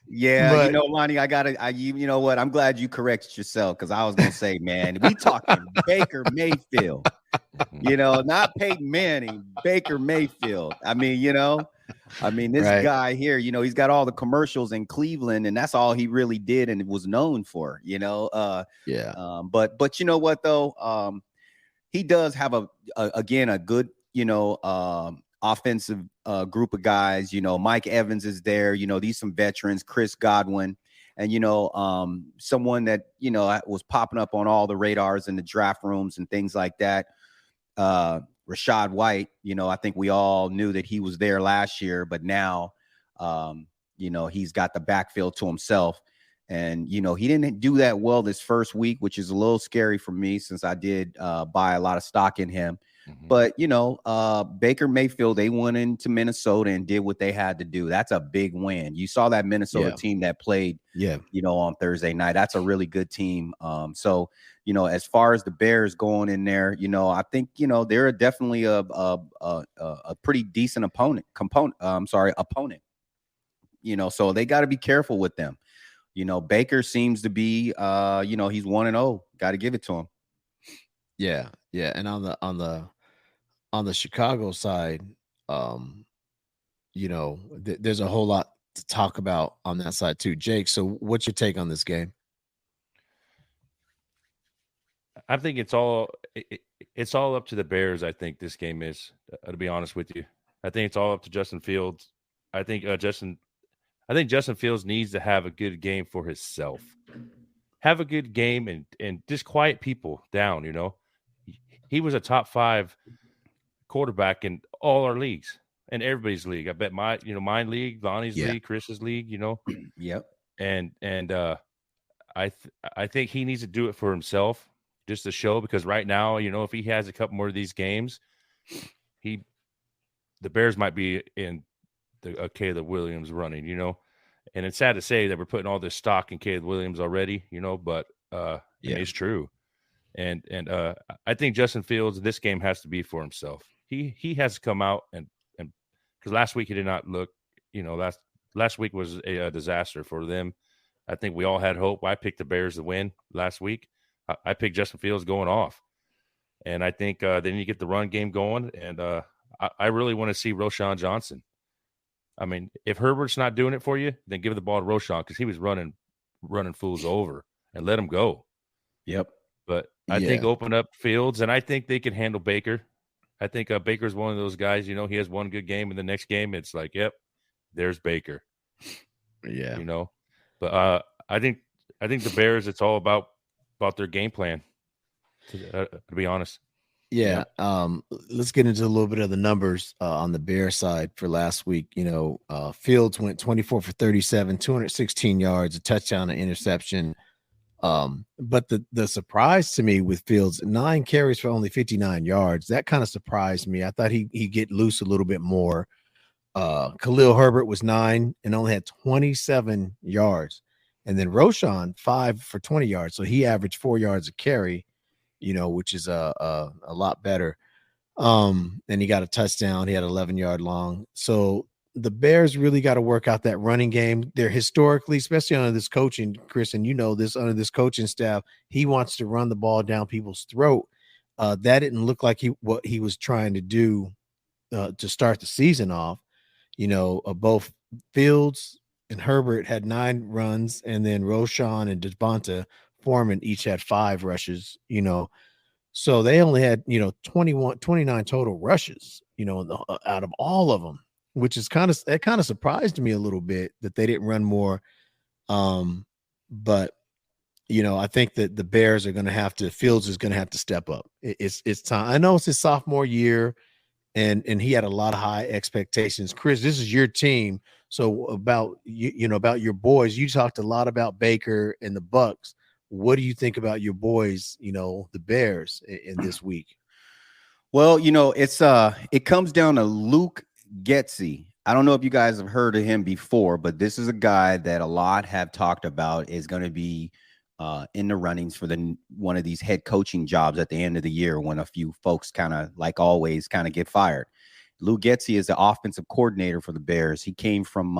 Yeah, Lonnie, you know what? I'm glad you corrected yourself, because I was gonna say, man, we talking Baker Mayfield, not Peyton Manning, Baker Mayfield. I mean, this guy here, he's got all the commercials in Cleveland, and that's all he really did and was known for, But you know what though? He does have a good, offensive group of guys. Mike Evans is there. These some veterans, Chris Godwin, and someone that was popping up on all the radars in the draft rooms and things like that. Rashad White. I think we all knew that he was there last year, but now, he's got the backfield to himself. And, he didn't do that well this first week, which is a little scary for me, since I did buy a lot of stock in him. Mm-hmm. But, Baker Mayfield, they went into Minnesota and did what they had to do. That's a big win. You saw that Minnesota team that played, on Thursday night. That's a really good team. So, as far as the Bears going in there, I think, they're definitely a pretty decent opponent. So they got to be careful with them. Baker seems to be, he's 1-0. Got to give it to him. Yeah. And on the Chicago side, there's a whole lot to talk about on that side too. Jake, so what's your take on this game? I think it's all up to the Bears. I think this game is, to be honest with you. I think it's all up to Justin Fields. I think Justin Fields needs to have a good game for himself. Have a good game and just quiet people down, He was a top 5 quarterback in all our leagues and everybody's league. I bet mine league, Lonnie's league, Chris's league, Yep. And I think he needs to do it for himself, just to show, because right now, if he has a couple more of these games, the Bears might be in the Caleb Williams running, and it's sad to say that we're putting all this stock in Caleb Williams already, but it's true. And I think Justin Fields, this game has to be for himself. He has to come out and because last week he did not look, last week was a disaster for them. I think we all had hope. I picked the Bears to win last week. I picked Justin Fields going off. And I think they need to get the run game going. And I really want to see Roshan Johnson. I mean, if Herbert's not doing it for you, then give the ball to Roshan because he was running fools over and let him go. Yep. But I think open up Fields, and I think they can handle Baker. I think Baker's one of those guys, he has one good game, and the next game it's like, yep, there's Baker. Yeah. But I think the Bears, it's all about their game plan, to be honest. Yeah. Let's get into a little bit of the numbers on the Bear side for last week. Fields went 24 for 37, 216 yards, a touchdown, an interception. But the surprise to me with Fields, 9 carries for only 59 yards. That kind of surprised me. I thought he'd get loose a little bit more. Khalil Herbert was 9 and only had 27 yards. And then Roshan 5 for 20 yards. So he averaged 4 yards a carry, which is a lot better. And he got a touchdown. He had 11-yard long. So the Bears really got to work out that running game. They're historically, especially under this coaching, Chris, and under this coaching staff, he wants to run the ball down people's throat. That didn't look like what he was trying to do to start the season off. Both Fields and Herbert had 9 runs, and then Roshan and Devonta Foreman each had 5 rushes, so they only had, 29 total rushes, out of all of them, which is kind of surprised me a little bit that they didn't run more. But, I think that the Bears are going to have to, Fields is going to have to step up. It's time. I know it's his sophomore year and he had a lot of high expectations. Chris, this is your team. So about, about your boys, you talked a lot about Baker and the Bucks. What do you think about your boys, the Bears in this week? Well, it comes down to Luke Getsy. I don't know if you guys have heard of him before, but this is a guy that a lot have talked about is going to be in the runnings for one of these head coaching jobs at the end of the year when a few folks kind of, like always, kind of get fired. Luke Getsy is the offensive coordinator for the Bears. He came from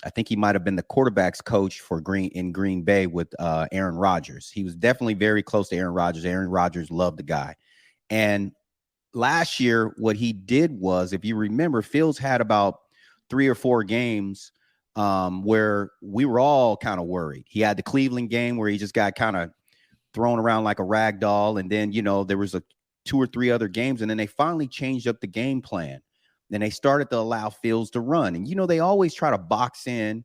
I think he might have been the quarterback's coach for Green Bay with Aaron Rodgers. He was definitely very close to Aaron Rodgers. Aaron Rodgers loved the guy. And last year, what he did was, if you remember, Fields had about 3 or 4 games where we were all kind of worried. He had the Cleveland game where he just got kind of thrown around like a rag doll. And then, there was 2 or 3 other games. And then they finally changed up the game plan. Then they started to allow Fields to run. And, they always try to box in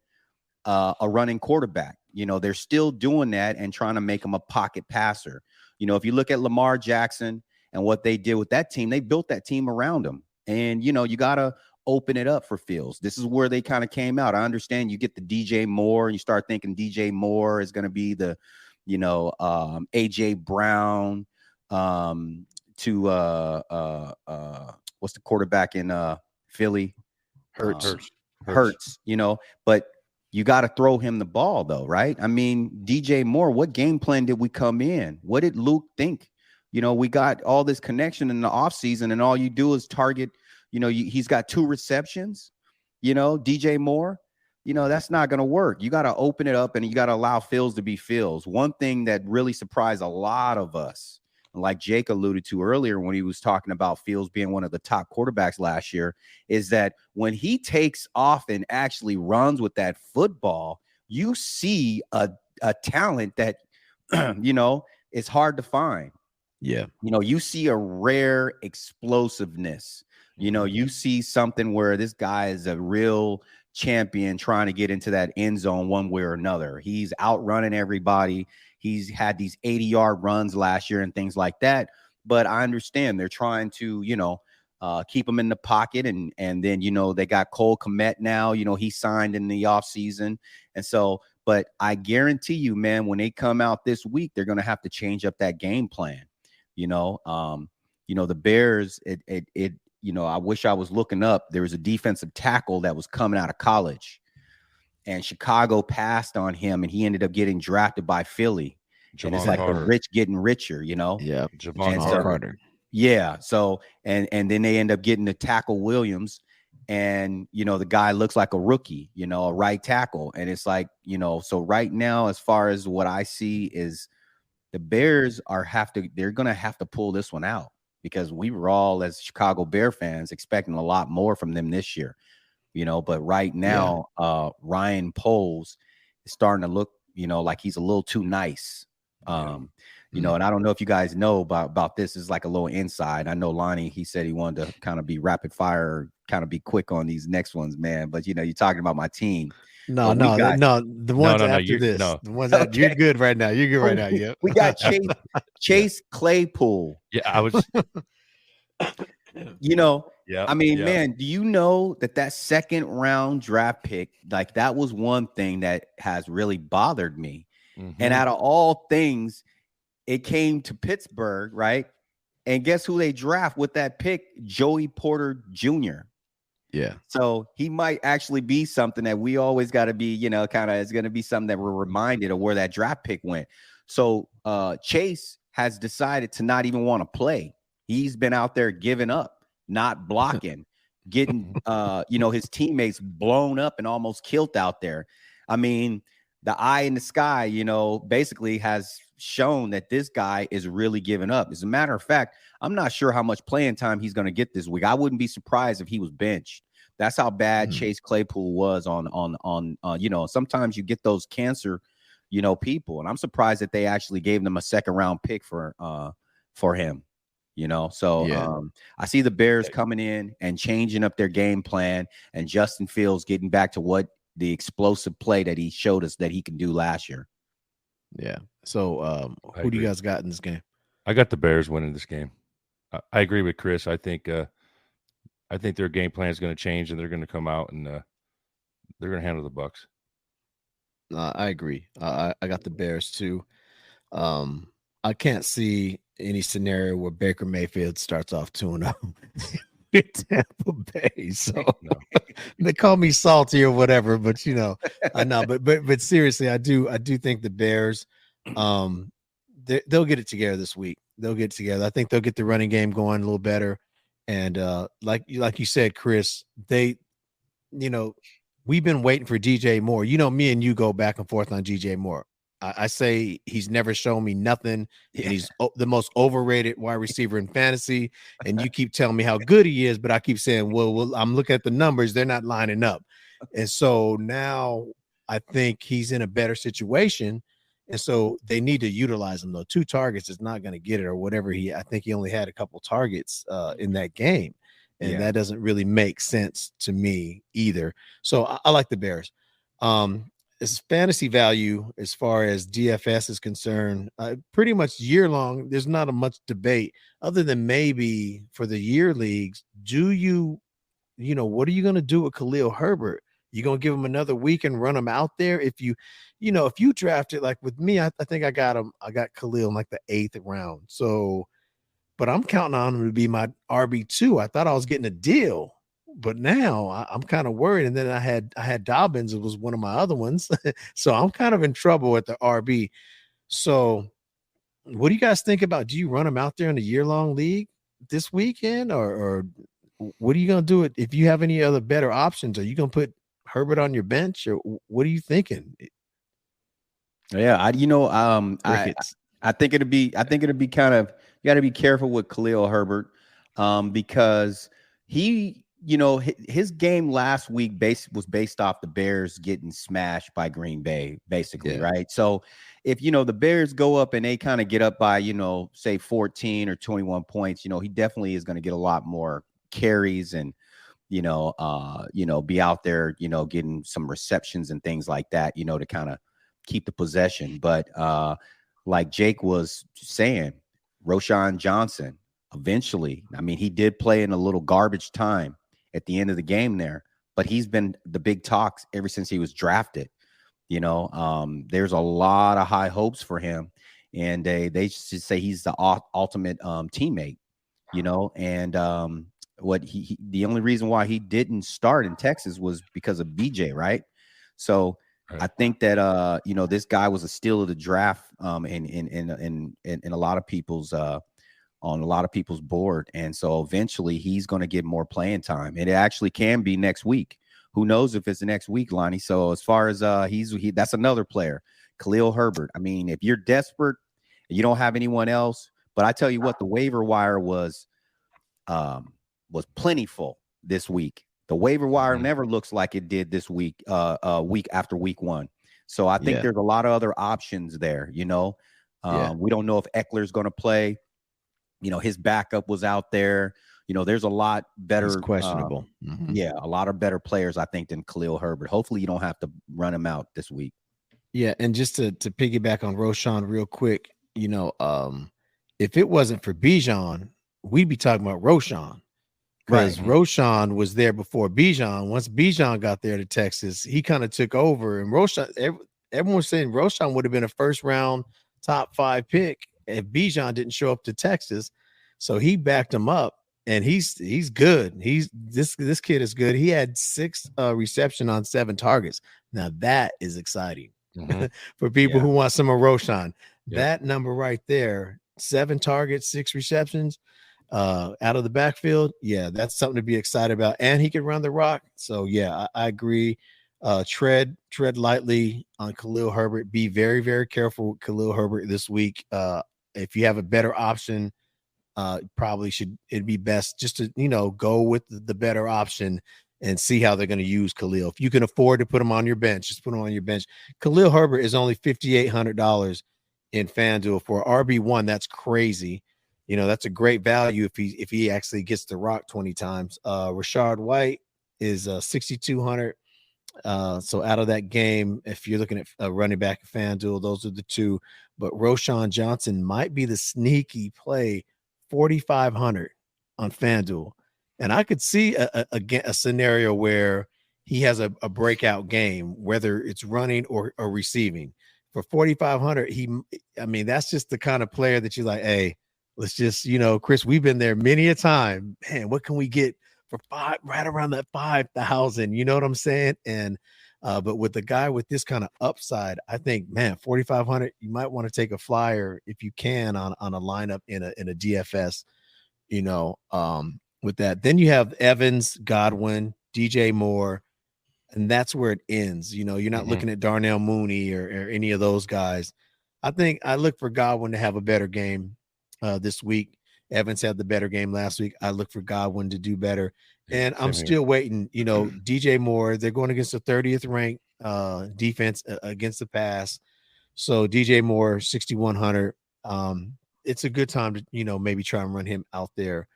a running quarterback. They're still doing that and trying to make him a pocket passer. If you look at Lamar Jackson and what they did with that team, they built that team around him. And, you got to open it up for Fields. This is where they kind of came out. I understand you get the DJ Moore and you start thinking DJ Moore is going to be the, AJ Brown to what's the quarterback in Philly? Hurts, but you got to throw him the ball though, right? I mean, DJ Moore, what game plan did we come in? What did Luke think? We got all this connection in the offseason and all you do is target, he's got 2 receptions, DJ Moore, that's not going to work. You got to open it up and you got to allow Fields to be Fields. One thing that really surprised a lot of us, like Jake alluded to earlier when he was talking about Fields being one of the top quarterbacks last year, is that when he takes off and actually runs with that football, you see a talent that, is hard to find. Yeah. You see a rare explosiveness. You see something where this guy is a real champion trying to get into that end zone one way or another. He's outrunning everybody. He's had these 80-yard runs last year and things like that. But I understand they're trying to, keep him in the pocket. And then, they got Cole Kmet now, he signed in the offseason. And so, but I guarantee you, man, when they come out this week, they're going to have to change up that game plan. The Bears, I wish I was looking up. There was a defensive tackle that was coming out of college. And Chicago passed on him, and he ended up getting drafted by Philly. And it's like the rich getting richer, Yeah, Javon Carter. Yeah. So, and then they end up getting the tackle Williams, and the guy looks like a rookie, a right tackle. And it's like, so right now, as far as what I see is the Bears they're gonna have to pull this one out, because we were all, as Chicago Bear fans, expecting a lot more from them this year. But right now, Ryan Poles is starting to look, like he's a little too nice. And I don't know if you guys know about this. Is like a little inside. I know Lonnie, he said he wanted to kind of be rapid fire, kind of be quick on these next ones, man. But you're talking about my team. No, no, the ones after this. The ones that you're good right now. You're good right now. Yep. We got Chase Claypool. Yeah, I was. Yeah. I mean, man, do you know that second round draft pick, like that was one thing that has really bothered me. And out of all things, it came to Pittsburgh, right? And guess who they draft with that pick? Joey Porter Jr. Yeah. So he might actually be something that we always got to be, kind of is going to be something that we're reminded of where that draft pick went. So Chase has decided to not even want to play. He's been out there giving up, not blocking, getting, his teammates blown up and almost killed out there. I mean, the eye in the sky, basically has shown that this guy is really giving up. As a matter of fact, I'm not sure how much playing time he's going to get this week. I wouldn't be surprised if he was benched. That's how bad Chase Claypool was on sometimes you get those cancer, people. And I'm surprised that they actually gave them a second round pick for him. I see the Bears coming in and changing up their game plan, and Justin Fields getting back to what the explosive play that he showed us that he can do last year. Yeah. So who do you guys got in this game? I got the Bears winning this game. I agree with Chris. I think their game plan is going to change, and they're going to come out and they're going to handle the Bucks. I agree. I got the Bears too. I can't see any scenario where Baker Mayfield starts off 2-0 with Tampa Bay. So they call me salty or whatever, but I know. But seriously, I do think the Bears, they'll get it together this week. They'll get it together. I think they'll get the running game going a little better. And like you said, Chris, we've been waiting for DJ Moore. Me and you go back and forth on DJ Moore. I say he's never shown me nothing, and he's the most overrated wide receiver in fantasy. And you keep telling me how good he is, but I keep saying, well, I'm looking at the numbers; they're not lining up. And so now I think he's in a better situation, and so they need to utilize him. Though 2 targets is not going to get it, or whatever. I think he only had a couple targets in that game, and that doesn't really make sense to me either. So I like the Bears. It's fantasy value as far as DFS is concerned, pretty much year long. There's not a much debate other than maybe for the year leagues. What are you going to do with Khalil Herbert? You going to give him another week and run him out there? If you draft it, like with me, I think I got Khalil in like the 8th round. So, but I'm counting on him to be my RB2. I thought I was getting a deal. But now I'm kind of worried. And then I had Dobbins. It was one of my other ones. So I'm kind of in trouble at the RB. So what do you guys think about? Do you run him out there in a year-long league this weekend? Or what are you going to do if you have any other better options? Are you going to put Herbert on your bench? Or what are you thinking? Yeah, I think it'd be kind of, you got to be careful with Khalil Herbert because his game last week was based off the Bears getting smashed by Green Bay, basically, right? So if, the Bears go up and they kind of get up by, say 14 or 21 points, he definitely is going to get a lot more carries and, be out there, getting some receptions and things like that, to kind of keep the possession. But like Jake was saying, Roschon Johnson, eventually, I mean, he did play in a little garbage time at the end of the game there, but he's been the big talks ever since he was drafted. There's a lot of high hopes for him, and they just say he's the ultimate teammate, and the only reason why he didn't start in Texas was because of BJ, right? So I think that this guy was a steal of the draft in a lot of people's on a lot of people's board. And so eventually he's going to get more playing time. And it actually can be next week. Who knows if it's next week, Lonnie? So as far as that's another player, Khalil Herbert. I mean, if you're desperate, you don't have anyone else. But I tell you what, the waiver wire was plentiful this week. The waiver wire never looks like it did this week, week after week one. So I think there's a lot of other options there. You know, we don't know if Eckler's going to play. You know, his backup was out there. You know, there's a lot better. He's questionable. Yeah, a lot of better players, I think, than Khalil Herbert. Hopefully you don't have to run him out this week. Yeah, and just to piggyback on Roshan real quick, you know, if it wasn't for Bijan, we'd be talking about Roshan. Because Roshan was there before Bijan. Once Bijan got there to Texas, he kind of took over. And Roshan, everyone was saying Roshan would have been a first-round top 5 pick if Bijan didn't show up to Texas. So he backed him up, and he's good. This kid is good. He had 6 reception on 7 targets. Now that is exciting for people who want some of Roshan. That number right there, 7 targets, 6 receptions. Out of the backfield, that's something to be excited about, and he can run the rock. So I agree. Tread lightly on Khalil Herbert. Be very, very careful with Khalil Herbert this week. If you have a better option, it'd be best just to go with the better option and see how they're going to use Khalil. If you can afford to put him on your bench, just put him on your bench. Khalil Herbert is only $5,800 in FanDuel for RB1. That's crazy. You know, that's a great value if he actually gets the rock 20 times. Rashard White is 6,200. So out of that game, if you're looking at a running back at FanDuel, those are the two. But Roshan Johnson might be the sneaky play, 4,500 on FanDuel. And I could see a scenario where he has a breakout game, whether it's running or receiving. For 4,500, that's just the kind of player that you're like, hey, let's just, Chris, we've been there many a time. Man, what can we get for right around that 5,000? You know what I'm saying? And but with the guy with this kind of upside, I think, man, 4,500, you might want to take a flyer if you can on a lineup in a DFS. With that, then you have Evans, Godwin, DJ Moore, and that's where it ends. You're not looking at Darnell Mooney or any of those guys. I think I look for Godwin to have a better game this week. Evans had the better game last week. I look for Godwin to do better. And I'm still waiting. DJ Moore, they're going against the 30th ranked defense against the pass. So DJ Moore, 6,100. It's a good time to, maybe try and run him out there.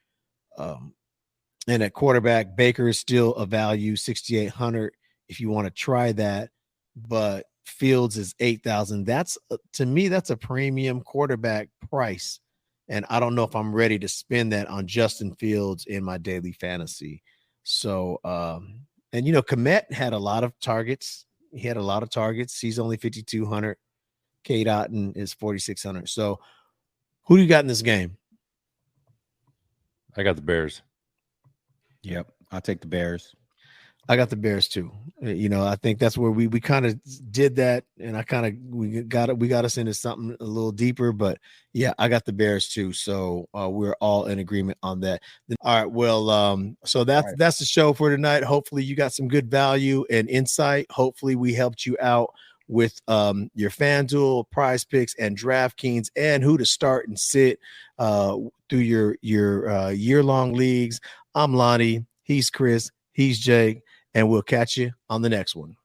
And at quarterback, Baker is still a value, 6,800 if you want to try that. But Fields is 8,000. That's to me, that's a premium quarterback price. And I don't know if I'm ready to spend that on Justin Fields in my daily fantasy. So, and Kmet had a lot of targets. He had a lot of targets. He's only 5,200. Cade Otton is 4,600. So, who do you got in this game? I got the Bears. Yep, I'll take the Bears. I got the Bears too. I think that's where we kind of did that, and we got us into something a little deeper. But I got the Bears too. So we're all in agreement on that. All right. Well, so that's the show for tonight. Hopefully you got some good value and insight. Hopefully we helped you out with your FanDuel, Prize Picks, and DraftKings, and who to start and sit through your year-long leagues. I'm Lonnie. He's Chris. He's Jake. And we'll catch you on the next one.